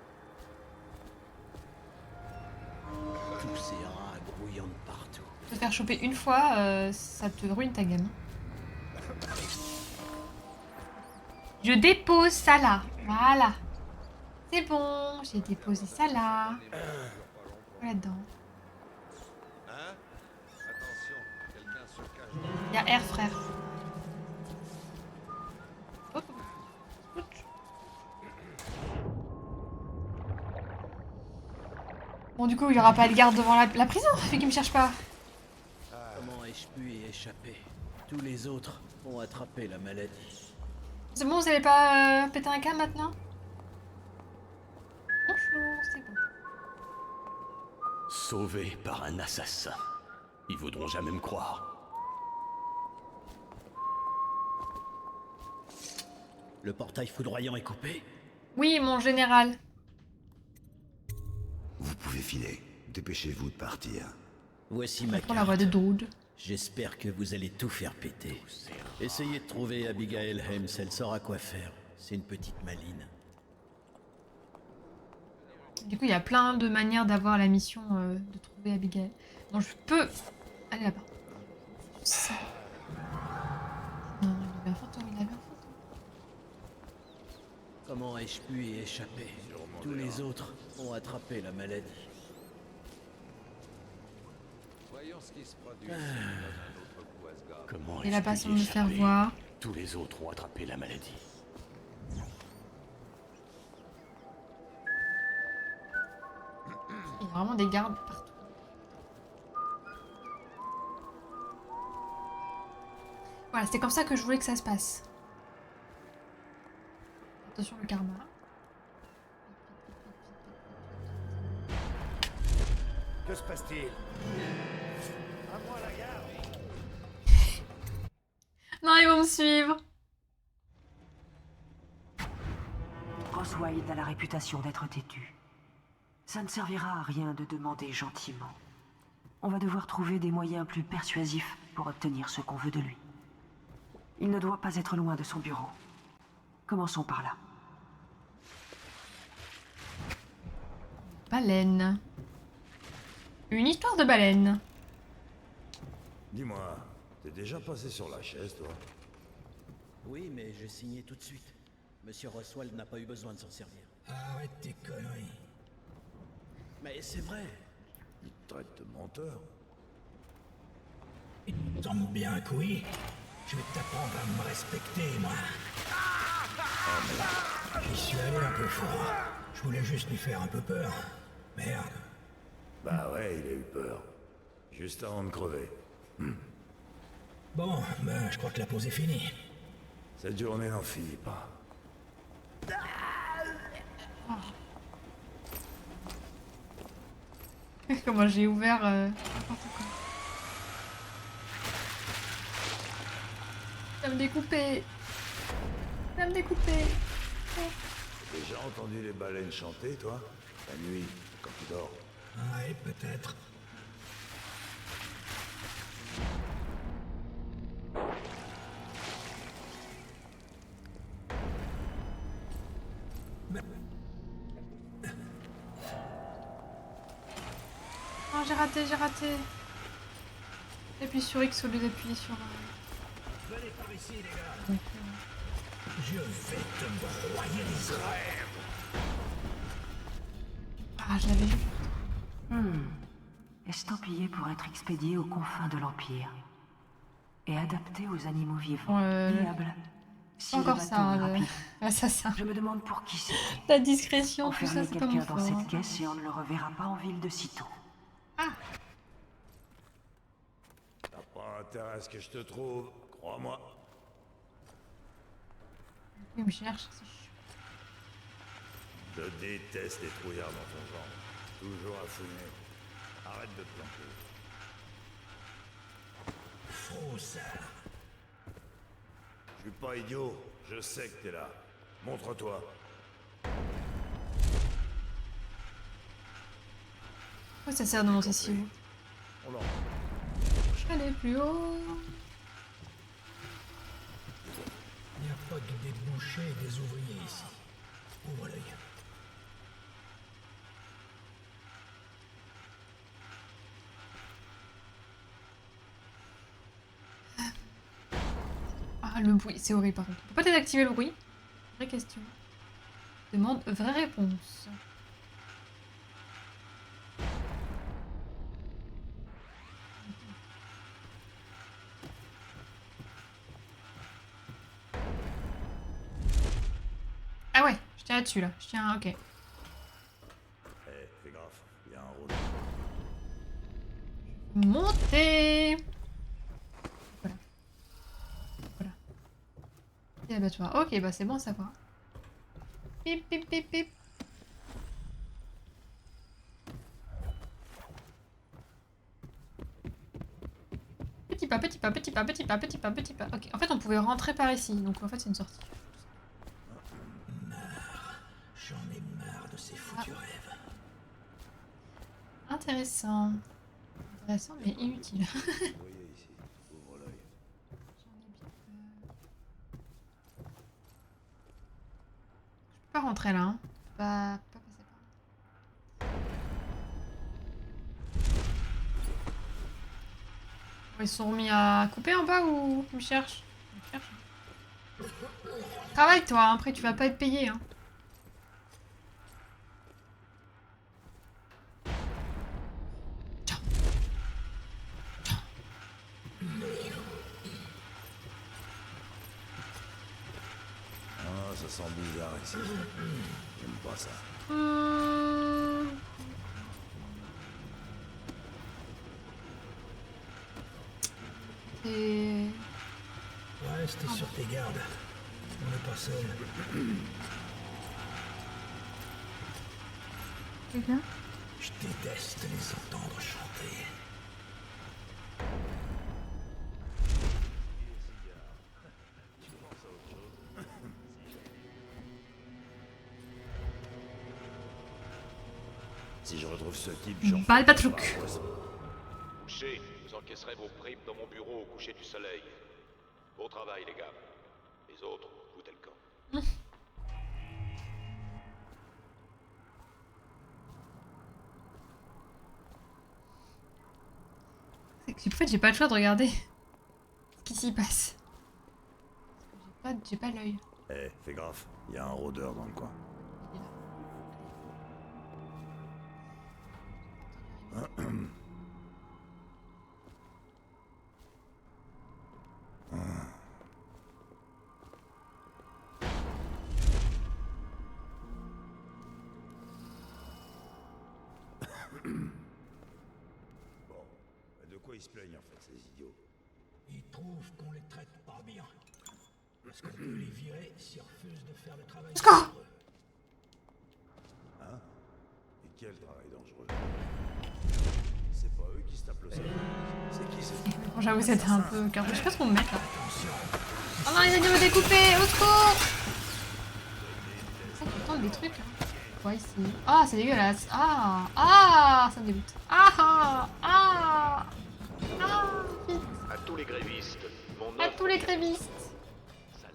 Tous ces rats grouillants de partout. te faire choper une fois, ça te ruine ta game. Je dépose ça là. Voilà. C'est bon, j'ai déposé ça là. Là-dedans. Hein? Attention, quelqu'un se cache. Il y a R, frère. Hop. Ouch. Bon, du coup, il n'y aura pas de garde devant la prison, vu qu'il me cherche pas. Comment ai-je pu y échapper? Tous les autres ont attrapé la maladie. C'est bon, vous allez pas péter un câble maintenant? Bonjour, c'est bon. Sauvé par un assassin. Ils voudront jamais me croire. Le portail foudroyant est coupé? Oui, mon général. Vous pouvez filer. Dépêchez-vous de partir. Voici ma Pour la voix de carte. Dode. J'espère que vous allez tout faire péter. Essayez de trouver Abigail Hems, elle saura quoi faire. C'est une petite maline. Du coup, il y a plein de manières d'avoir la mission de trouver Abigail. Bon, je peux aller là-bas. Ça. Non, il avait un fantôme, il avait un fantôme. Comment ai-je pu y échapper? Tous les autres ont attrapé la maladie. Voyons ce qui se produit. Si on donne un autre coup à ce gars. Comment Et ai-je la pu façon y de me faire échapper? voir. Tous les autres ont attrapé la maladie. Il y a vraiment des gardes partout. Voilà, c'était comme ça que je voulais que ça se passe. Attention le karma. Que se passe-t-il? À moi la garde. Non, ils vont me suivre. Roswald a la réputation d'être têtu. Ça ne servira à rien de demander gentiment. On va devoir trouver des moyens plus persuasifs pour obtenir ce qu'on veut de lui. Il ne doit pas être loin de son bureau. Commençons par là. Baleine. Une histoire de baleine. Dis-moi, t'es déjà passé sur la chaise, toi? Oui, mais j'ai signé tout de suite. Monsieur Roswald n'a pas eu besoin de s'en servir. Arrête tes conneries. Mais c'est vrai. Il te traite de menteur. Il tombe bien que oui. Je vais t'apprendre à me respecter, moi. J'y suis allé un peu fort. Je voulais juste lui faire un peu peur. Merde. Bah ouais, il a eu peur. Juste avant de crever. Bon, ben, je crois que la pause est finie. Cette journée n'en finit pas. Comment j'ai ouvert n'importe quoi. Ça me découper. Ça me découper. T'as déjà entendu les baleines chanter, toi? La nuit, quand tu dors. Ouais, peut-être. Oh, j'ai raté, j'ai raté. J'appuie sur X au lieu d'appuyer sur... Venez par ici, les gars. Je vais te broyer les oreilles. Ah, je l'avais vu. Estampillé pour être expédié aux confins de l'Empire. Et adapté aux animaux vivants. Viable. Si Encore le bateau ça, est rapide. l'assassin. Je me demande pour qui c'était. La discrétion, tout ça, Enfermer c'est pas mon quelqu'un dans fort. cette caisse et on ne le reverra pas en ville de sitôt. Ah, T'as pas intérêt à ce que je te trouve, crois-moi. il me cherche. Je déteste les trouillards dans ton genre. Toujours à fouiner. Arrête de te planter. Faux, ça. Je suis pas idiot, je sais que t'es là. Montre-toi. Pourquoi ça sert de monter si haut? On en... Je vais aller plus haut. Il n'y a pas que des bouchers et des ouvriers ici. Ouvre l'œil. Ah, le bruit, c'est horrible par contre. On peut pas désactiver le bruit? Vraie question. Demande vraie réponse. Ah ouais, je tiens là-dessus là. Je tiens, ok. Eh, fais gaffe, il y a un rôle. Monter. Voilà. Voilà. Et l'abattoir. Ok, bah c'est bon à savoir. Pip pip pip pip. Petit pas, petit pas, petit pas, petit pas, petit pas, petit pas. Ok, en fait on pouvait rentrer par ici, donc en fait c'est une sortie. J'en ai marre de ces foutus rêves. Intéressant. Intéressant mais inutile. Voyez ici, ouvre l'œil. Je peux pas rentrer là, hein. Pas passer par là. Ils se sont remis à couper en bas ou ils me cherchent? Ils me cherchent. Travaille toi, hein. Après tu vas pas être payé. Hein. Ah, ça sent bizarre ici. J'aime pas ça. Et... Reste sur tes gardes. On n'est pas seul. Quelqu'un? Je déteste les entendre chanter. Si je retrouve ce type, Balle patrouille. Couchez, vous encaisserez vos primes dans mon bureau au coucher du soleil. Bon travail, les gars. Les autres, foutez le camp. En fait, j'ai pas le choix de regarder ce qui s'y passe. J'ai pas l'œil. Eh, fais gaffe, il y a un rôdeur dans le coin. Bon, de quoi ils se plaignent en fait, ces idiots? Ils trouvent qu'on les traite pas bien. Parce qu'on peut les virer s'ils refusent de faire le travail dangereux. Hein? Et quel travail dangereux? C'est pas eux qui se tapent le cerveau. C'est qui c'est? Bon, j'avoue, c'était un peu car je sais pas ce qu'on me met là. Oh non, les animaux découpés, au secours! Ça qui tente des trucs. Hein. Quoi ici? Ah, c'est dégueulasse. Ah, ça me dégoûte. Ah, vite. À tous les grévistes, mon À offre- tous les grévistes.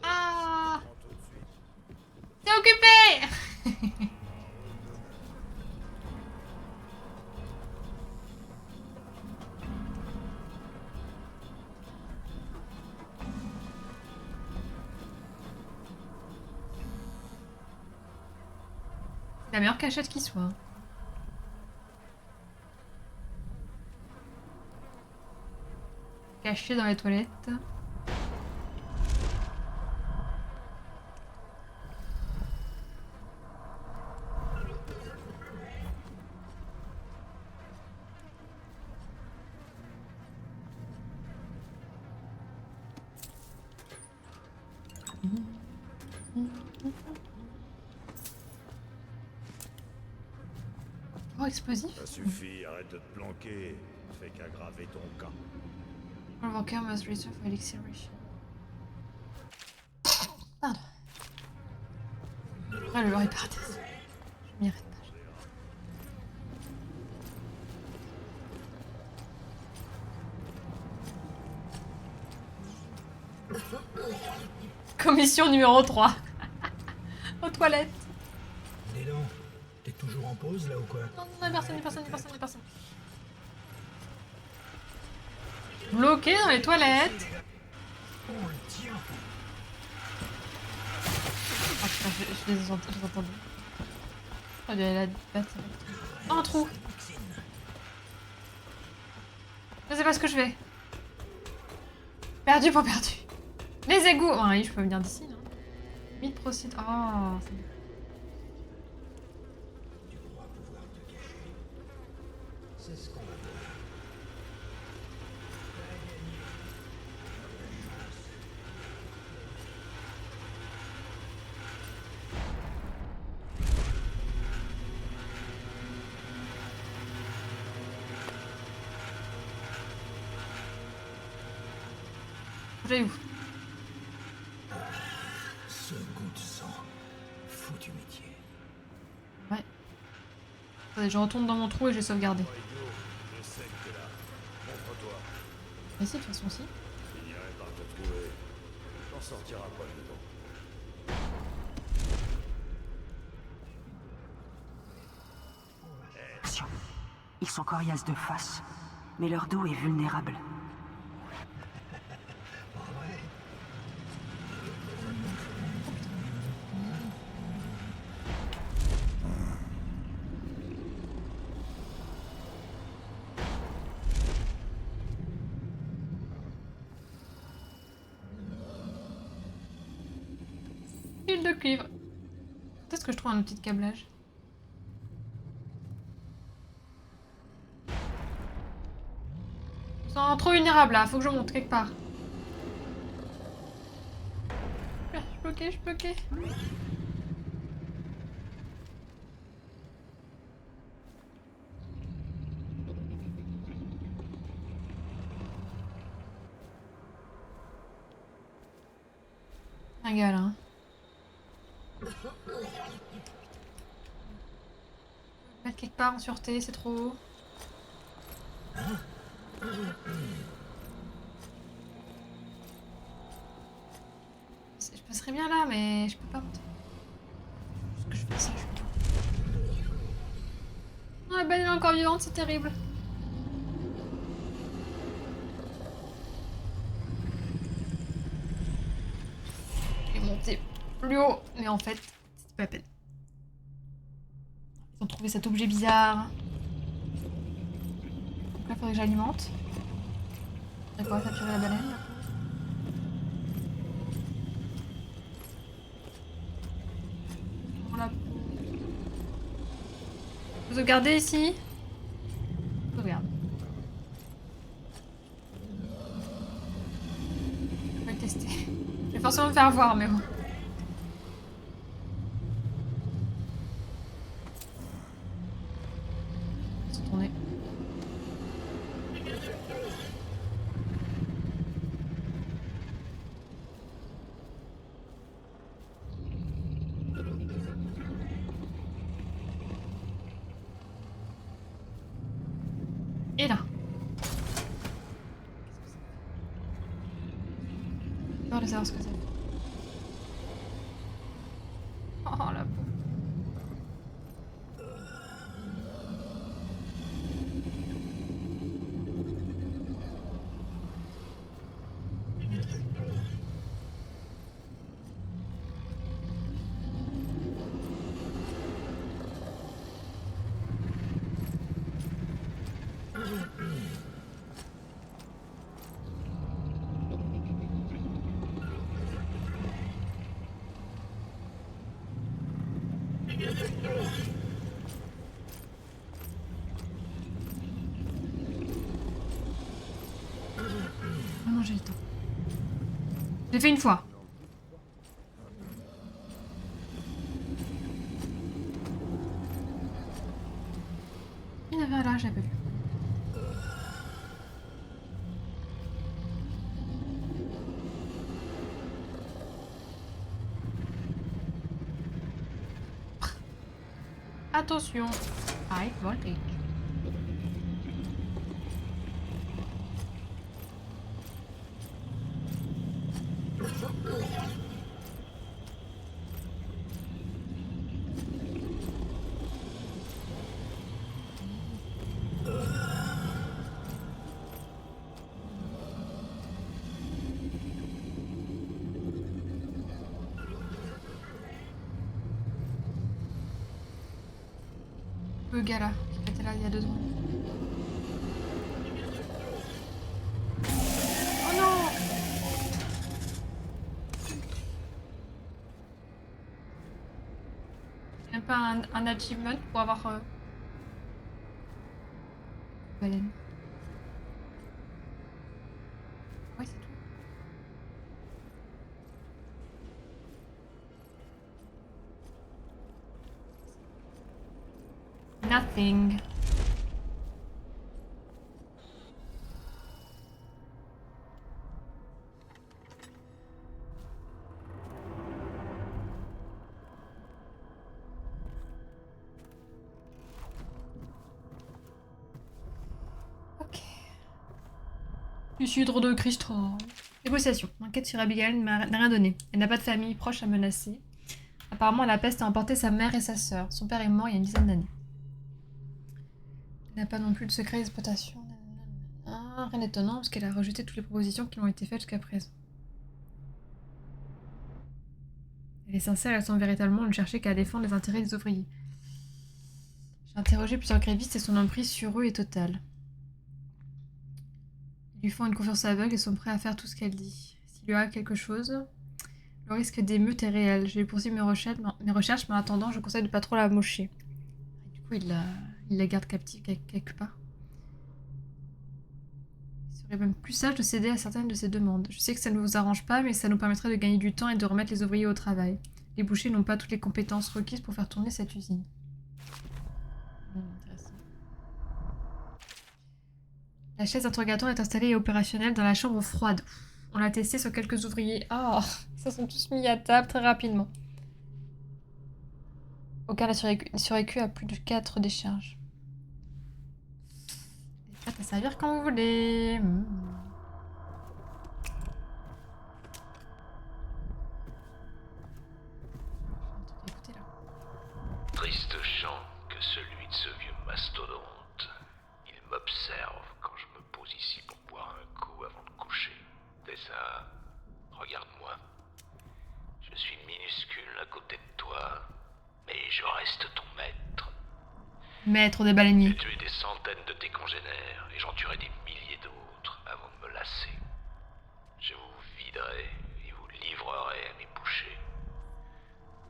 Ah, c'est occupé. La meilleure cachette qui soit. Caché dans les toilettes. Oh, explosif. Ça suffit, arrête de te planquer. Fais qu'aggraver ton cas. Invoker must reserve for elixir ration. Pardon. Ah, le lore par terre. Je m'y arrête pas. Commission numéro 3. Aux toilettes. Dis donc, t'es toujours en pause là ou quoi? Non, non, personne. Bloqué dans les toilettes. Oh le tien! Ah putain, je les entends. Oh, il y a la batte. Oh, un trou. Je sais pas ce que je fais. Perdu pour perdu. Les égouts. Oh, oui, je peux venir d'ici, non? Mid procide. Oh, c'est bon. Tu crois pouvoir te cacher? C'est ce qu'on va faire. J'ai où? Ce goût de sang. Foutu métier. Ouais. Attendez, je retourne dans mon trou et j'ai sauvegardé. Je sais que t'es là. Montre-toi. Mais si, de toute façon, si. Je finirai par te trouver. T'en sortiras pas dedans. Attention. Ils sont coriaces de face, mais leur dos est vulnérable. Fil de cuivre. Peut-être que je trouve un outil de câblage. Ils sont trop vulnérables là, faut que je monte quelque part. Je suis bloqué. Un gars là. Mettre quelque part en sûreté, c'est trop haut. Je passerais bien là, mais je peux pas monter. Est-ce que je fais ça? Ah, ben elle est encore vivante, c'est terrible. Je vais monter plus haut, mais en fait, c'est pas la peine. Ils ont trouvé cet objet bizarre. Donc là, faudrait que j'alimente. D'accord, saturer la baleine. Voilà. Vous regardez ici. Regarde. Je vais le tester. Je vais forcément me faire voir, mais bon. Se tourner. Et là. J'ai peur de savoir ce que c'est. Oh la peau. Vraiment, j'ai le temps. J'ai fait une fois. Il y en avait un là, j'avais pas vu. Attention. High voltage. Le gars là, qui était là il y a 2 secondes. Oh non! Même pas un achievement pour avoir baleine. Ouais, c'est tout. Nothing. Ok. Du cidre de cristal. Négociation. L'enquête sur Abigail n'a rien donné. Elle n'a pas de famille proche à menacer. Apparemment, la peste a emporté sa mère et sa sœur. Son père est mort il y a une dizaine d'années. Elle n'a pas non plus de secret d'exploitation. Rien d'étonnant parce qu'elle a rejeté toutes les propositions qui lui ont été faites jusqu'à présent. Elle est sincère, elle semble véritablement ne chercher qu'à défendre les intérêts des ouvriers. J'ai interrogé plusieurs grévistes et son emprise sur eux est totale. Ils lui font une confiance aveugle et sont prêts à faire tout ce qu'elle dit. S'il y a quelque chose, le risque d'émeute est réel. Je vais poursuivre mes recherches, mais en attendant, je conseille de pas trop la mocher. Du coup, il la garde captive quelque part. Il serait même plus sage de céder à certaines de ses demandes. Je sais que ça ne vous arrange pas, mais ça nous permettrait de gagner du temps et de remettre les ouvriers au travail. Les bouchers n'ont pas toutes les compétences requises pour faire tourner cette usine. Intéressant. La chaise interrogatoire est installée et opérationnelle dans la chambre froide. On l'a testée sur quelques ouvriers. Oh, ils se sont tous mis à table très rapidement. Aucun n'a survécu à plus de 4 décharges. Prête à servir quand vous voulez. Écoutez là. Triste chant que celui de ce vieux mastodonte. Il m'observe quand je me pose ici pour boire un coup avant de coucher. C'est ça. Regarde-moi. Je suis minuscule à côté de toi, mais je reste ton maître. Maître des baleiniers. J'ai tué des centaines de tes congénères et j'en tuerai des milliers d'autres avant de me lasser. Je vous viderai et vous livrerai à mes bouchers.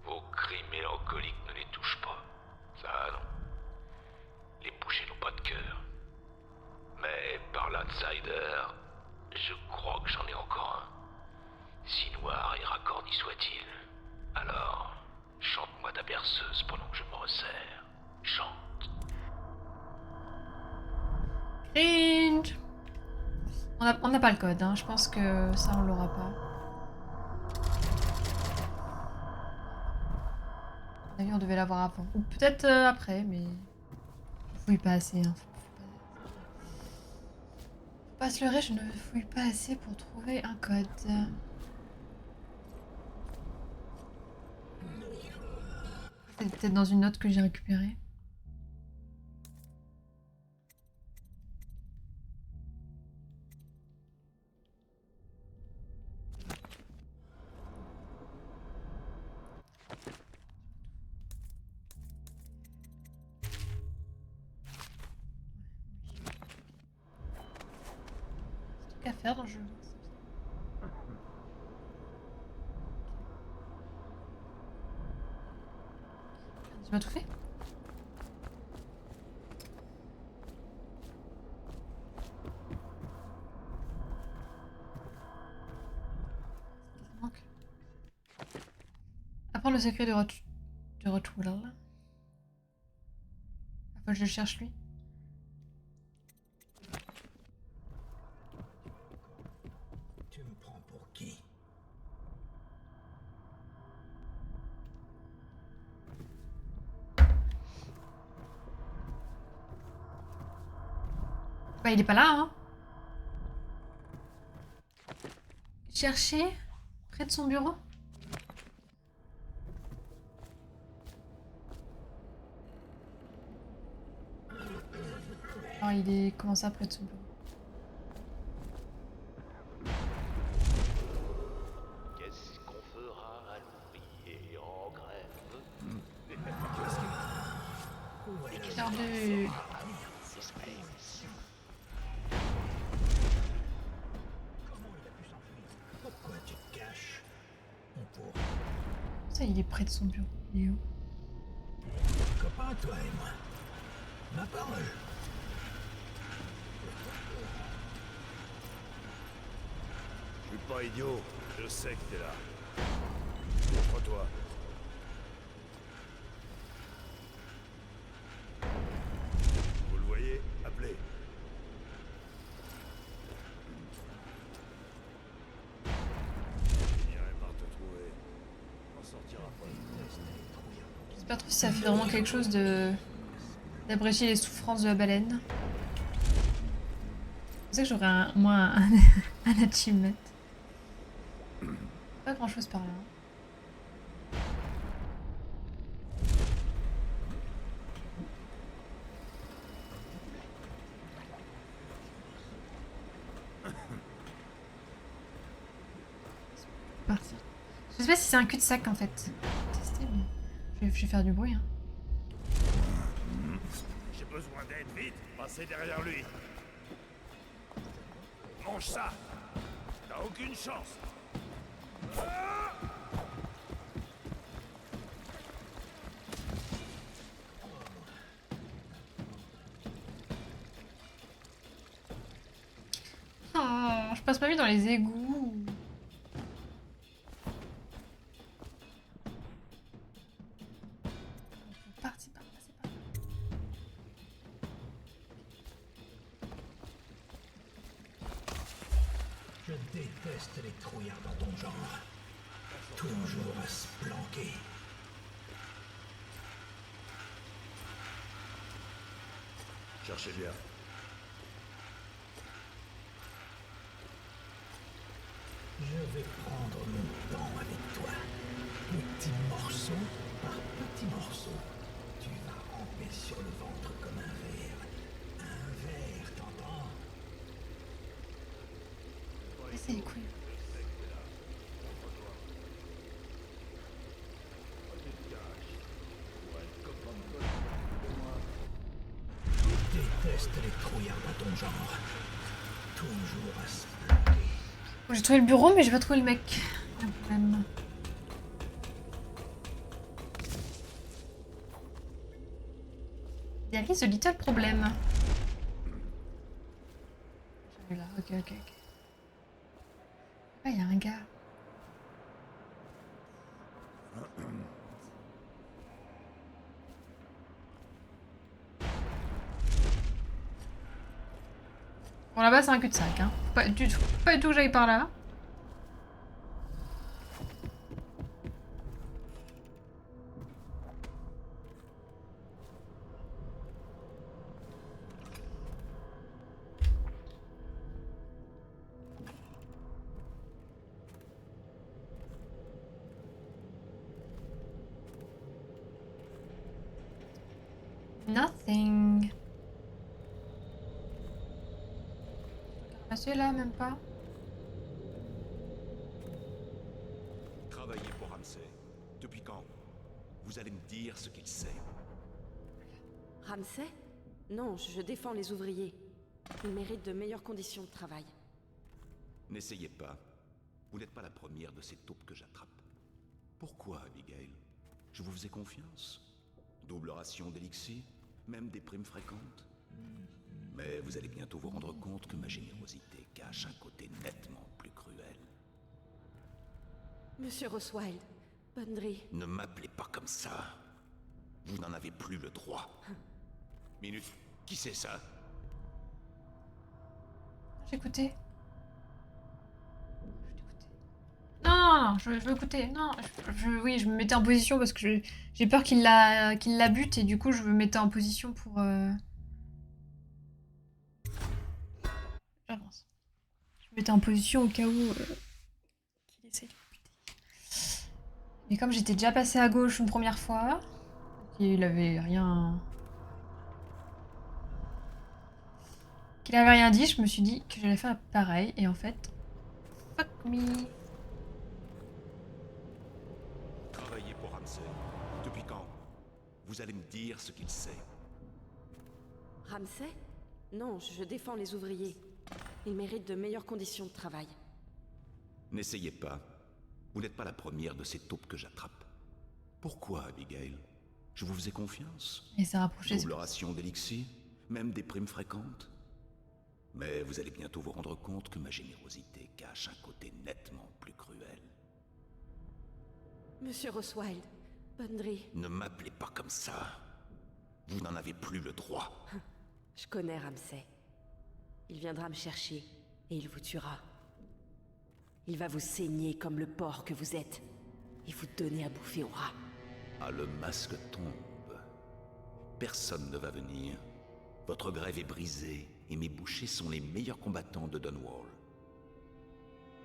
Vos cris mélancoliques ne les touchent pas. Ça, non. Les bouchers n'ont pas de cœur. Mais par l'outsider, je crois que j'en ai encore un. Si noir et raccordi soit-il. Alors, chante-moi ta berceuse pendant que je me resserre. Chante. Cringe. On n'a pas le code, hein. Je pense que ça on l'aura pas. D'ailleurs on devait l'avoir avant. Ou peut-être après, mais je fouille pas assez. Hein. Faut pas se leurrer, je ne fouille pas assez pour trouver un code. C'est peut-être dans une note que j'ai récupérée. À faire dans le jeu. J'ai pas tout fait? Ça manque. Apprendre le secret de Rothwell. Faut que je le cherche lui. Tu me prends pour qui? Bah il est pas là hein. Chercher près de son bureau. Oh il est comment ça près de son bureau? Qu'est-ce qu'on fera à l'ouvrier en grève? Quelle heure de... Suspense. Pourquoi tu te caches? On pourrait. Ça il est près de son bureau. Il est où? Copain, toi et moi. Ma parole. Je suis pas idiot, je sais que t'es là. Montre-toi. Vous le voyez? Appelez. Je finirai par te trouver. On sortira pas. Je sais pas trop si ça fait vraiment quelque chose de... d'abréger les souffrances de la baleine. Je sais que j'aurais moi un achievement. Pas grand chose par là. Partir. Je sais pas si c'est un cul-de-sac en fait. Tester, mais je vais faire du bruit. Hein. J'ai besoin d'aide, vite. Passez derrière lui. Mange ça. T'as aucune chance. Oh, je passe ma vie dans les égouts. Parti par là, c'est pas là. Je déteste les trouillards dans ton genre. Toujours à se planquer. Cherchez bien. Je vais prendre mon temps avec toi. Petit morceau par petit morceau. Tu vas ramper sur le ventre comme un verre. Un verre, t'entends? C'est les couilles. Je déteste les trouillards dans ton genre. Toujours à se planquer. Bon, j'ai trouvé le bureau, mais j'ai pas trouvé le mec. Un problème. There is a little problem. J'arrive là, ok. Ah, il y a un gars. Bon, là-bas, c'est un cul-de-sac, hein. Pas du tout que j'aille par là. Nothing. Ah, celui-là, même pas. Travailler pour Ramsay. Depuis quand? Vous allez me dire ce qu'il sait. Ramsay? Non, je défends les ouvriers. Ils méritent de meilleures conditions de travail. N'essayez pas. Vous n'êtes pas la première de ces taupes que j'attrape. Pourquoi, Abigail? Je vous faisais confiance. Double ration d'élixir, même des primes fréquentes. Mais vous allez bientôt vous rendre compte que ma générosité cache un côté nettement plus cruel. Monsieur Roswild, Bundry. Ne m'appelez pas comme ça. Vous n'en avez plus le droit. Minute, qui c'est ça? J'écoutais. Non, je veux écouter. Non, oui, je me mettais en position parce que j'ai peur qu'il la bute et du coup je me mettais en position pour... J'avance. Je me mettais en position au cas où qu'il essaye de me buter. Mais comme j'étais déjà passé à gauche une première fois, qu'il avait rien... Qu'il avait rien dit, je me suis dit que j'allais faire pareil et en fait... Fuck me. Travailler pour Ramsay. Depuis quand? Vous allez me dire ce qu'il sait. Ramsay? Non, je défends les ouvriers. Ils méritent de meilleures conditions de travail. N'essayez pas. Vous n'êtes pas la première de ces taupes que j'attrape. Pourquoi, Abigail? Je vous faisais confiance. Et s'est rapproché. Double ration d'élixir, même des primes fréquentes. Mais vous allez bientôt vous rendre compte que ma générosité cache un côté nettement plus cruel. Monsieur Roswild, Bundry. Ne m'appelez pas comme ça. Vous n'en avez plus le droit. Je connais Ramsay. Il viendra me chercher et il vous tuera. Il va vous saigner comme le porc que vous êtes et vous donner à bouffer aux rats. Ah, le masque tombe. Personne ne va venir. Votre grève est brisée et mes bouchers sont les meilleurs combattants de Dunwall.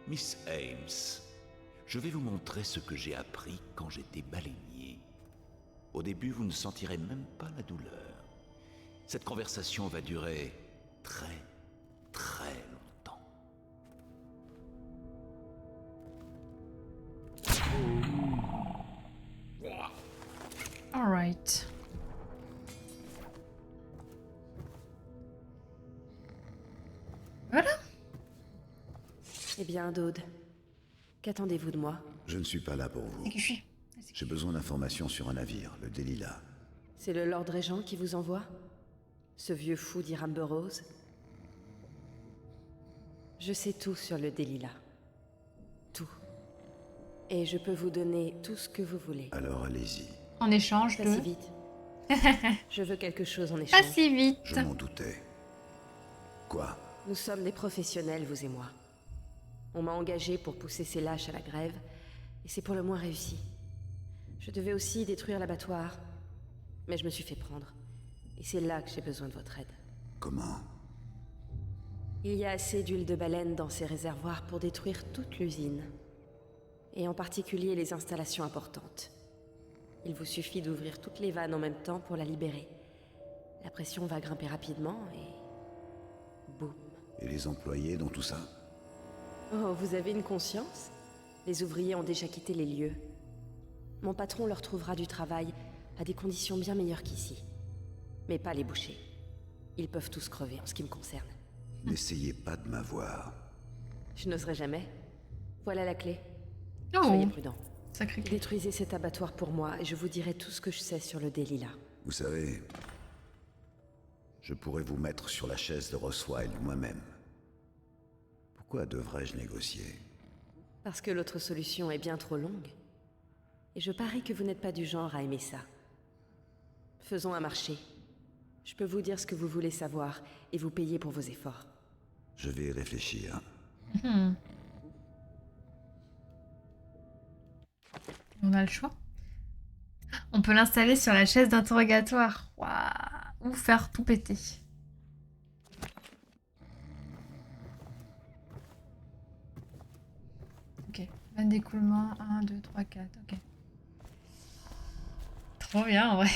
Miss Ames, je vais vous montrer ce que j'ai appris quand j'étais baleinier. Au début, vous ne sentirez même pas la douleur. Cette conversation va durer très, très longtemps. Alright. Voilà. Eh bien, Dode, qu'attendez-vous de moi? Je ne suis pas là pour vous. C'est qui je suis. J'ai besoin d'informations sur un navire, le Delilah. C'est le Lord Régent qui vous envoie? Ce vieux fou d'Iram Burroughs? Je sais tout sur le Delilah. Tout. Et je peux vous donner tout ce que vous voulez. Alors allez-y. En échange Pas de... si vite. Je veux quelque chose en Pas échange. si vite. Je m'en doutais. Quoi? Nous sommes des professionnels, vous et moi. On m'a engagé pour pousser ces lâches à la grève, et c'est pour le moins réussi. Je devais aussi détruire l'abattoir, mais je me suis fait prendre. Et c'est là que j'ai besoin de votre aide. Comment? Il y a assez d'huile de baleine dans ces réservoirs pour détruire toute l'usine. Et en particulier les installations importantes. Il vous suffit d'ouvrir toutes les vannes en même temps pour la libérer. La pression va grimper rapidement et... boum. Et les employés dans tout ça? Oh, vous avez une conscience? Les ouvriers ont déjà quitté les lieux. Mon patron leur trouvera du travail à des conditions bien meilleures qu'ici. Mais pas les bouchers. Ils peuvent tous crever en ce qui me concerne. N'essayez pas de m'avoir. Je n'oserai jamais. Voilà la clé. Oh. Soyez prudents. Sacré. Détruisez cet abattoir pour moi et je vous dirai tout ce que je sais sur le Delilah. Vous savez, je pourrais vous mettre sur la chaise de Roswild moi-même. Pourquoi devrais-je négocier? Parce que l'autre solution est bien trop longue. Et je parie que vous n'êtes pas du genre à aimer ça. Faisons un marché. Je peux vous dire ce que vous voulez savoir et vous payer pour vos efforts. Je vais y réfléchir. On a le choix. On peut l'installer sur la chaise d'interrogatoire. Waouh. Ou faire tout péter. Ok. Vanne d'écoulement. 1, 2, 3, 4. Ok. Trop bien en vrai.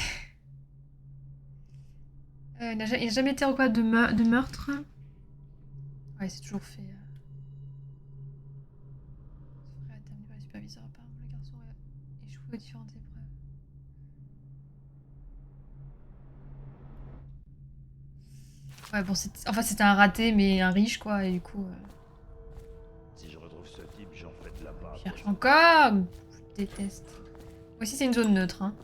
Il n'a jamais été recouvert de meurtre. Ouais, c'est toujours fait. Ce frère est amené par le superviseur. Apparemment, le garçon a échoué aux différentes épreuves. Ouais, bon, c'était un raté, mais un riche, quoi, et du coup... Si je retrouve ce type, j'en fais de la part. Je cherche encore. Je déteste. Moi aussi, c'est une zone neutre, hein.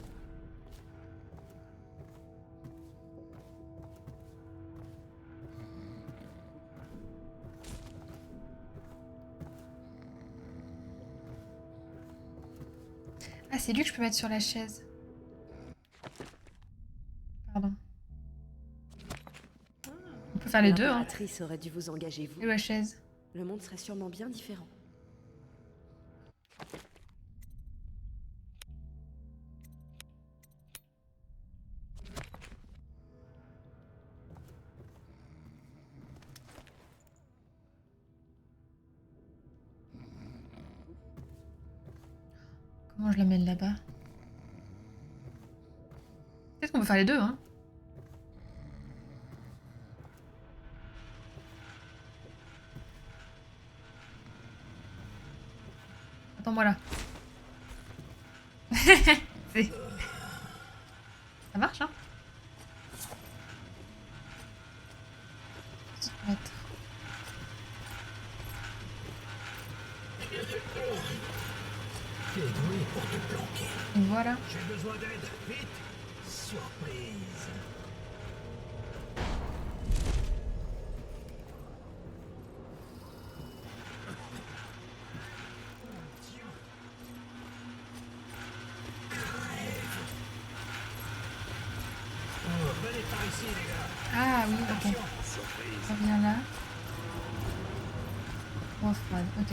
Ah, c'est lui que je peux mettre sur la chaise. Pardon. On peut faire les deux, hein. L'impératrice aurait dû vous engager, vous. Et la chaise. Le monde serait sûrement bien différent. Comment je l'amène là-bas? Peut-être qu'on peut faire les deux, hein. Attends-moi là. C'est- Ça marche, hein? Mettre. T'es doué pour te planquer. Et voilà. J'ai besoin d'aide. Vite. Surprise. Venez par ici, les gars. Ah oui, ok. Reviens là. Oh, froide, ok.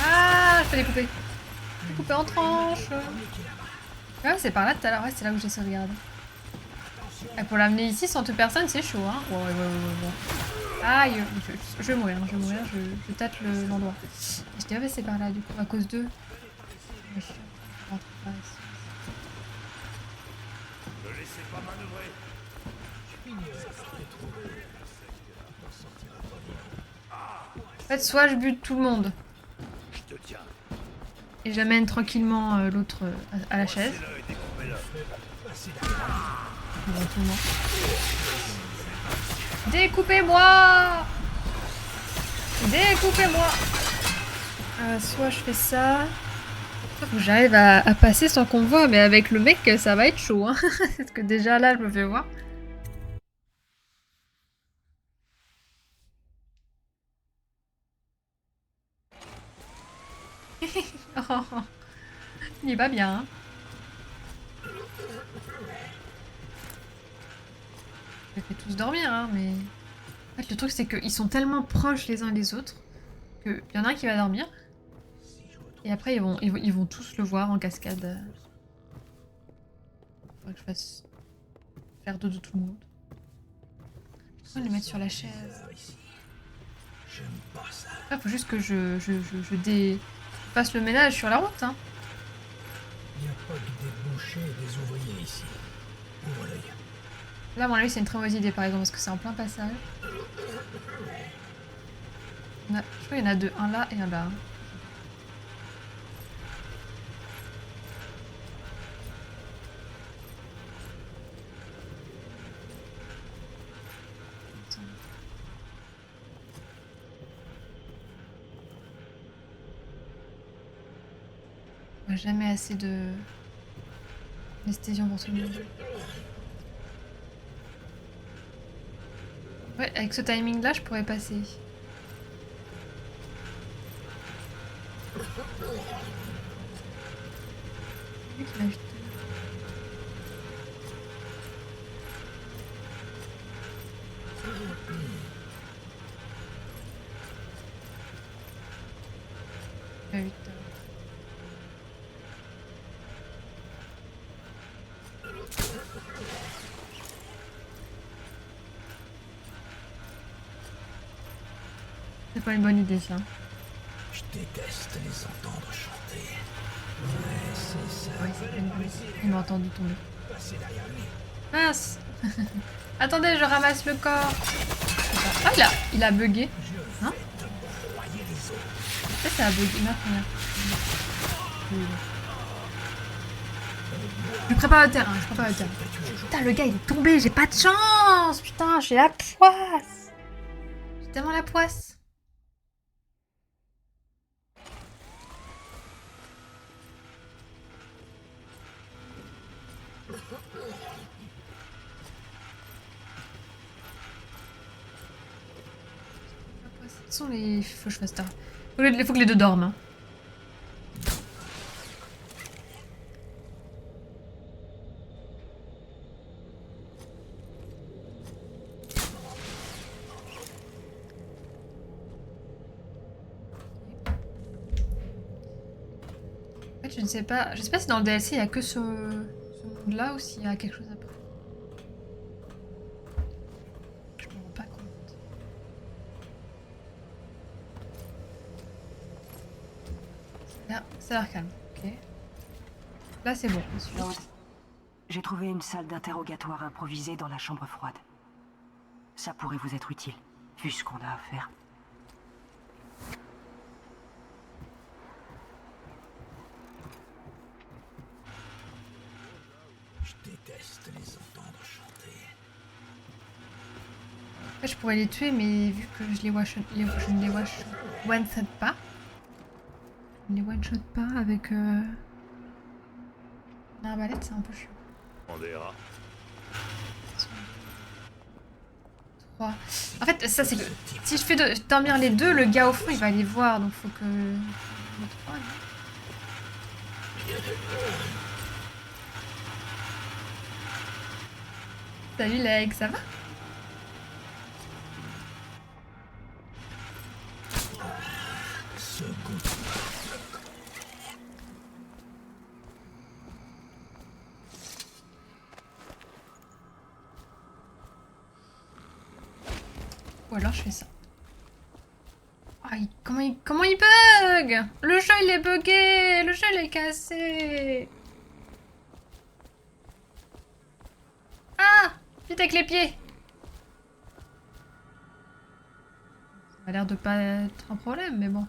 Ah, je peux les couper. Je peux couper en tranches. Ouais, c'est par là tout à l'heure. Ouais, c'est là où j'ai sauvegardé. Et pour l'amener ici sans toute personne, c'est chaud, hein. Ouais. Aïe, je vais mourir, je tâte l'endroit. Je t'ai pas passé par là, du coup, à cause d'eux. Je rentre pas ici. Ne laissez pas manœuvrer. En fait, soit je bute tout le monde. Je te tiens. Et j'amène tranquillement l'autre à la chaise. Éventuellement. Découpez-moi! Découpez-moi! Soit je fais ça. Soit faut que j'arrive à passer sans qu'on me voit, mais avec le mec, ça va être chaud. Hein. Parce que déjà là, je me fais voir. Oh, il est pas bien. Hein. Je les fais tous dormir, hein, mais... En fait, le truc, c'est qu'ils sont tellement proches les uns des autres qu'il y en a un qui va dormir. Et après, ils vont tous le voir en cascade. Faudrait que je fasse... faire dodo tout le monde. Pourquoi le mettre sur la chaise? Après, faut juste que je fasse le ménage sur la route, hein. Il n'y a pas que des bouchers et des ouvriers ici. Ouvre l'œil. Là, à mon avis, c'est une très mauvaise idée, par exemple, parce que c'est en plein passage. Je crois qu'il y en a deux, un là et un là. On n'a jamais assez de d'anesthésion pour tout le monde. Ouais, avec ce timing là, je pourrais passer. Lui qui l'a jeté. Il a 8 heures. C'est pas une bonne idée ça. Je déteste les entendre chanter. Ouais, c'est ça. Oui, c'est pas une bonne idée. Il m'a entendu tomber. Passez derrière lui. Mince. Attendez, je ramasse le corps. Ah, il a bugué. Hein? Ça a bugué. Merde. Je prépare le terrain, Putain, le gars il est tombé, j'ai pas de chance. Putain, j'ai la poisse. J'ai tellement la poisse. Faut que je fasse ça. Faut que les deux dorment. Hein. je ne sais pas. Je sais pas si dans le DLC il y a que ce monde-là ou s'il y a quelque chose après. Je me rends pas compte. Ça a l'air calme. Ok. Là c'est bon. Claude, j'ai trouvé une salle d'interrogatoire improvisée dans la chambre froide. Ça pourrait vous être utile, vu ce qu'on a à faire. Je déteste les entendre chanter. Après, je pourrais les tuer, mais vu que je ne les one-shot pas. Je ne les one-shot pas avec une arbalète, c'est un peu chiant. On verra. 3. En fait, ça c'est que si je fais dormir les deux, le gars au fond il va les voir, donc faut que. Salut Leg, ça va? Ou alors je fais ça. Ah, comment il bug? Le jeu il est bugué! Le jeu il est cassé! Ah! Vite avec les pieds! Ça a l'air de pas être un problème, mais bon.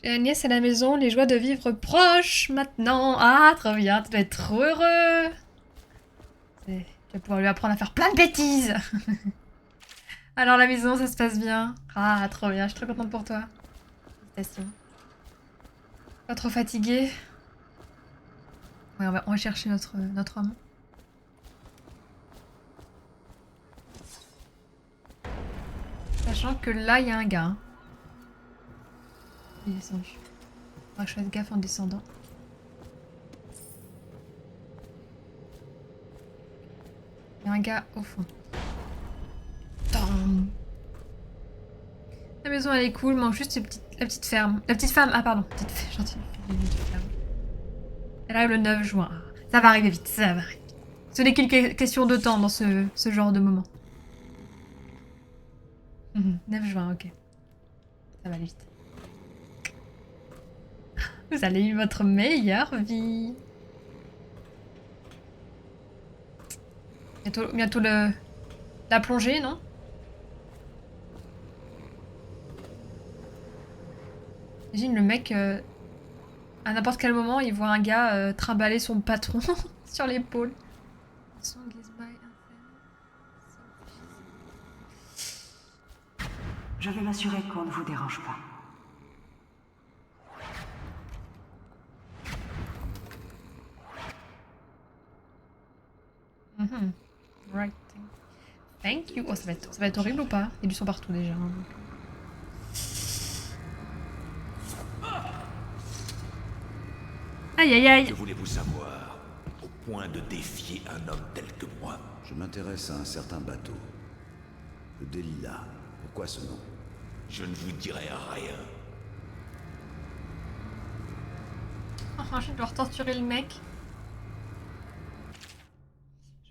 J'ai Agnès à la maison, les joies de vivre proche maintenant. Ah, trop bien, tu dois être trop heureux. Tu vas pouvoir lui apprendre à faire plein de bêtises. Alors la maison, ça se passe bien. Ah, trop bien, je suis trop contente pour toi. Félicitations. Pas trop fatigué. Ouais, on va chercher notre homme. Sachant que là, il y a un gars. Hein. Il est descendu. Faudra que je fasse gaffe en descendant. Il y a un gars au fond. Tam. La maison elle est cool, manque juste la petite ferme. La petite femme, ah pardon, petite gentille ferme. Elle arrive le 9 juin. Ça va arriver vite, ça va arriver vite. Ce n'est qu'une question de temps dans ce genre de moment. 9 juin, ok. Ça va aller vite. Vous allez vivre votre meilleure vie. Bientôt la plongée, non? Imagine le mec, à n'importe quel moment, il voit un gars trimballer son patron sur l'épaule. Je vais m'assurer qu'on ne vous dérange pas. Right. Thank you. Oh, ça va être horrible ou pas? Il y a du sang partout déjà. Hein, donc. Aïe aïe aïe. Que voulez-vous savoir au point de défier un homme tel que moi? Je m'intéresse à un certain bateau. Le Delilah. Pourquoi ce nom? Je ne vous dirai rien. Oh, je vais devoir torturer le mec.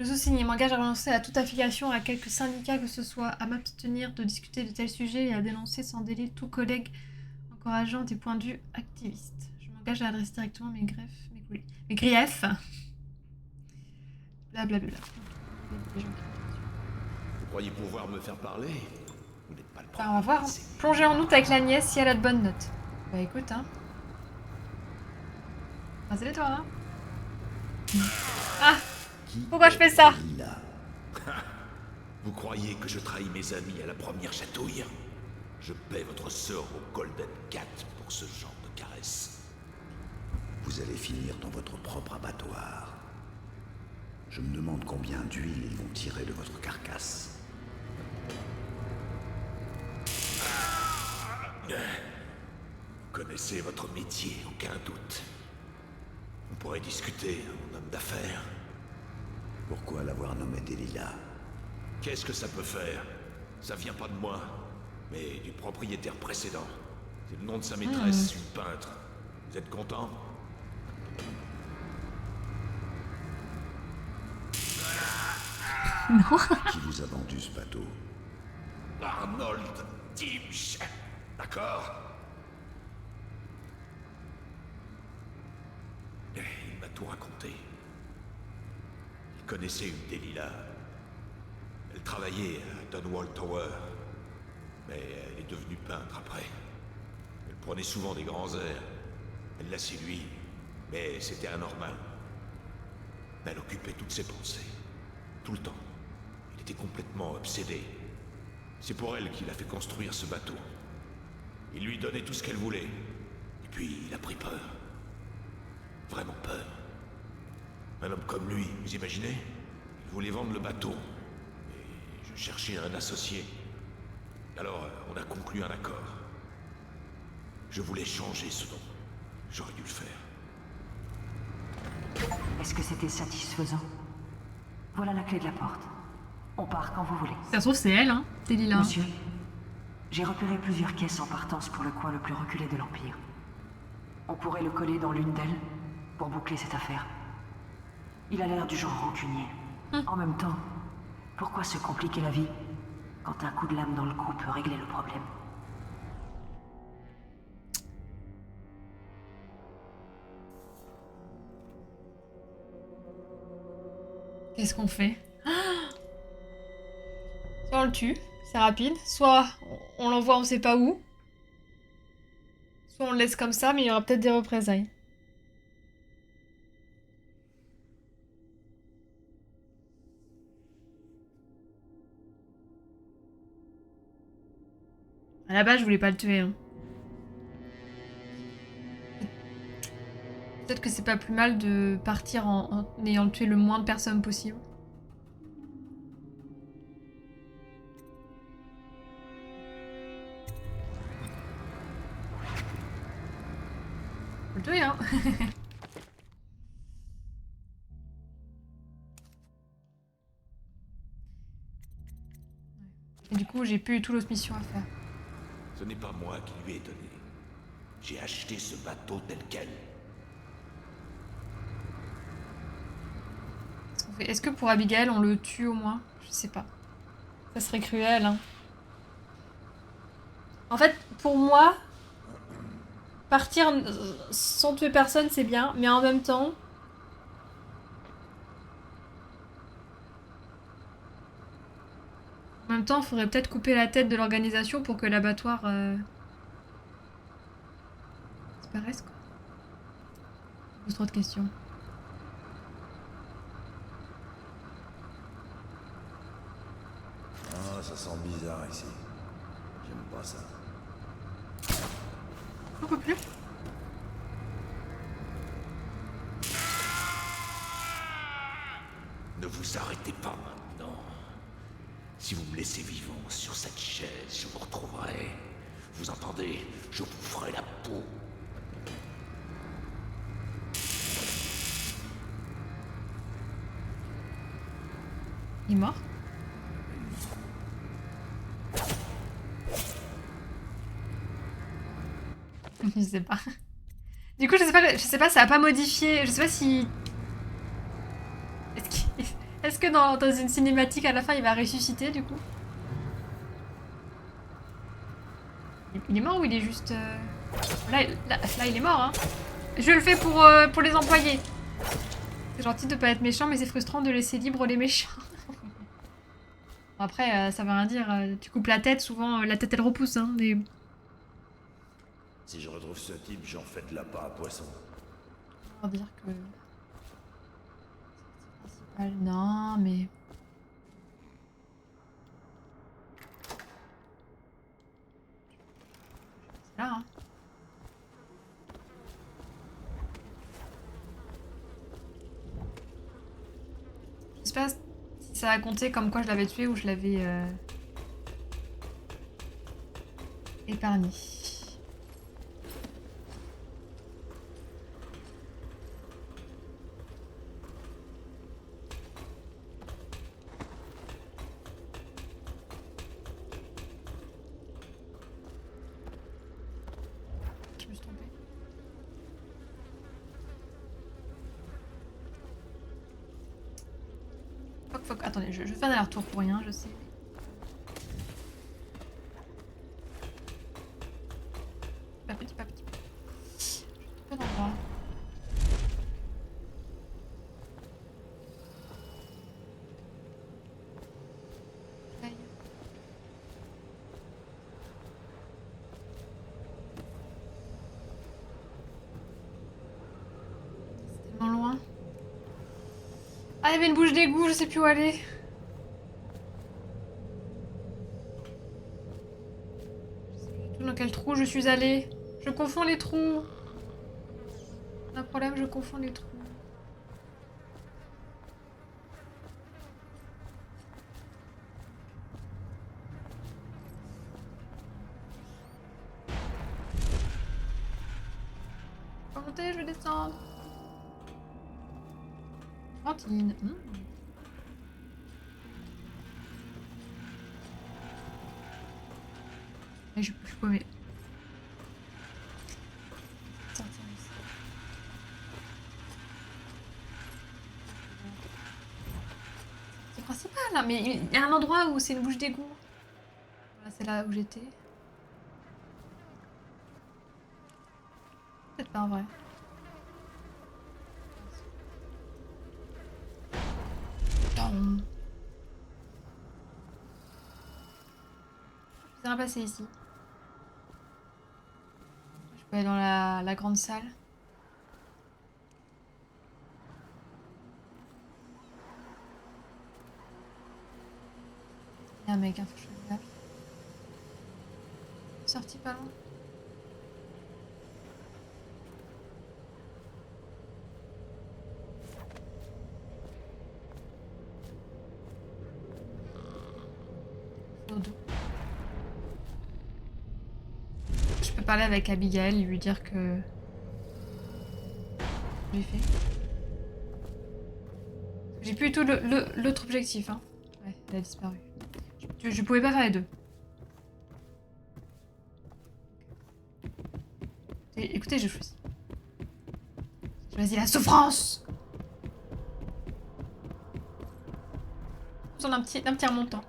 Je sous-signe, m'engage à renoncer à toute affiliation à quelque syndicat que ce soit, à m'abstenir de discuter de tels sujets et à dénoncer sans délai tout collègue encourageant des points de vue activistes. Je m'engage à adresser directement mes griefs. Blablabla. Vous croyez pouvoir me faire parler? Vous n'êtes pas le Bah, on va voir. Hein. Plonger en août avec la nièce si elle a de bonnes notes. Bah écoute, hein. Vas-y toi, hein. Ah! Pourquoi je fais ça? Vous croyez que je trahis mes amis à la première chatouille? Je paie votre sort au Golden Cat pour ce genre de caresse. Vous allez finir dans votre propre abattoir. Je me demande combien d'huile ils vont tirer de votre carcasse. Vous connaissez votre métier, aucun doute. On pourrait discuter, mon homme d'affaires. Pourquoi l'avoir nommé Delilah? Qu'est-ce que ça peut faire? Ça vient pas de moi, mais du propriétaire précédent. C'est le nom de sa maîtresse, une peintre. Vous êtes content? Non. Qui vous a vendu ce bateau? Arnold Dimch. D'accord? Il m'a tout raconté. Il connaissait une Delilah. Elle travaillait à Dunwall Tower. Mais elle est devenue peintre après. Elle prenait souvent des grands airs. Elle l'a séduit. Mais c'était anormal. Elle occupait toutes ses pensées. Tout le temps. Il était complètement obsédé. C'est pour elle qu'il a fait construire ce bateau. Il lui donnait tout ce qu'elle voulait. Et puis, il a pris peur. Vraiment peur. Un homme comme lui, vous imaginez? Il voulait vendre le bateau. Et je cherchais un associé. Alors, on a conclu un accord. Je voulais changer ce nom. J'aurais dû le faire. Est-ce que c'était satisfaisant? Voilà la clé de la porte. On part quand vous voulez. Ça se trouve, c'est elle, hein, Delilah. Monsieur, j'ai repéré plusieurs caisses en partance pour le coin le plus reculé de l'Empire. On pourrait le coller dans l'une d'elles pour boucler cette affaire. Il a l'air du genre rancunier. En même temps, pourquoi se compliquer la vie quand un coup de lame dans le cou peut régler le problème? Qu'est-ce qu'on fait? Soit on le tue, c'est rapide. Soit on l'envoie on sait pas où. Soit on le laisse comme ça, mais il y aura peut-être des représailles. À la base, je voulais pas le tuer. Hein. Peut-être que c'est pas plus mal de partir en ayant tué le moins de personnes possible. Faut le tuer, hein. Et du coup, j'ai plus du tout l'autre mission à faire. Ce n'est pas moi qui lui ai donné. J'ai acheté ce bateau tel quel. Est-ce que pour Abigail, on le tue au moins? Je sais pas. Ça serait cruel, hein. En fait, pour moi, partir sans tuer personne, c'est bien, mais en même temps... En même temps, il faudrait peut-être couper la tête de l'organisation pour que l'abattoir disparaisse, quoi. Je pose trop de questions. Ah, ça sent bizarre ici. J'aime pas ça. On peut plus. Ne vous arrêtez pas maintenant. Si vous me laissez vivant sur cette chaise, je vous retrouverai. Vous entendez? Je vous ferai la peau. Il est mort? Je sais pas. Du coup, je sais pas, ça a pas modifié. Je sais pas si... Est-ce que dans une cinématique, à la fin, il va ressusciter, du coup? Il est mort ou il est juste... Là, il est mort, hein. Je le fais pour les employés. C'est gentil de pas être méchant, mais c'est frustrant de laisser libre les méchants. Après, ça veut rien dire. Tu coupes la tête, souvent, la tête, elle repousse, hein. Mais... Si je retrouve ce type, j'en fais de l'appât à poisson. Pour dire que... Non, mais... C'est là, hein. Je sais pas si ça a compté comme quoi je l'avais tué ou je l'avais épargné. Attendez, je fais un aller-retour pour rien, je sais. Pas petit. Pas d'endroit. Aïe. C'est tellement loin. Ah, il y avait une bouche d'égout, je sais plus où aller. Je sais plus du tout dans quel trou je suis allée. Je confonds les trous. Un problème, je confonds les trous. Je vais monter, je vais descendre. Cantine. Et je suis paumée. Sortir ici. C'est principal, hein, mais il y a un endroit où c'est une bouche d'égout. Voilà, c'est là où j'étais. Peut-être pas en vrai. Putain. Je vais passer ici. Je peux aller dans la grande salle. Il y a un mec, hein, faut que je fasse gaffe. Sorti pas loin. Je peux parler avec Abigail et lui dire que... J'ai fait. J'ai plus du tout l'autre objectif, hein. Ouais, elle a disparu. Je pouvais pas faire les deux. Écoutez, je choisis. Je choisis la souffrance. Besoin d'un petit remontant.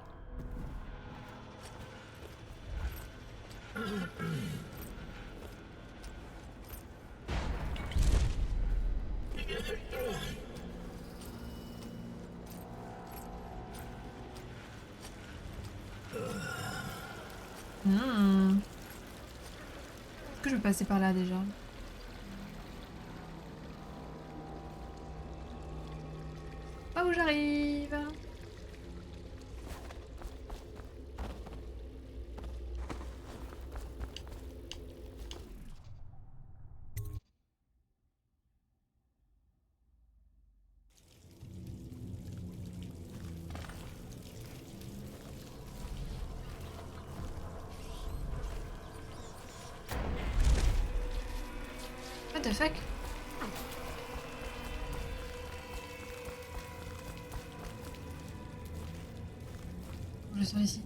Est-ce que je vais passer par là déjà? Pas où j'arrive. What the fuck? Je sors ici.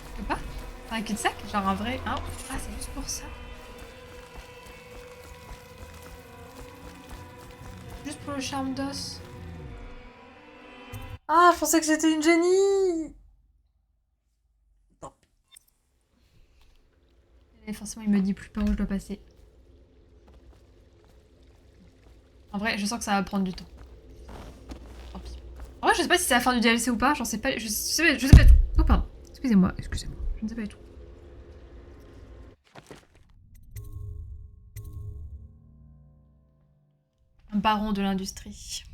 Je peux pas? Un cul-de-sac? Genre un vrai... Ah, c'est juste pour ça. Juste pour le charme d'os. Ah, je pensais que c'était une génie. Non. Et forcément, il me dit plus par où je dois passer. En vrai, je sens que ça va prendre du temps. Tant pis. En vrai, je sais pas si c'est la fin du DLC ou pas. J'en sais pas. Je sais pas du tout. Oh, pardon. Excusez-moi. Je ne sais pas du tout. Un baron de l'industrie.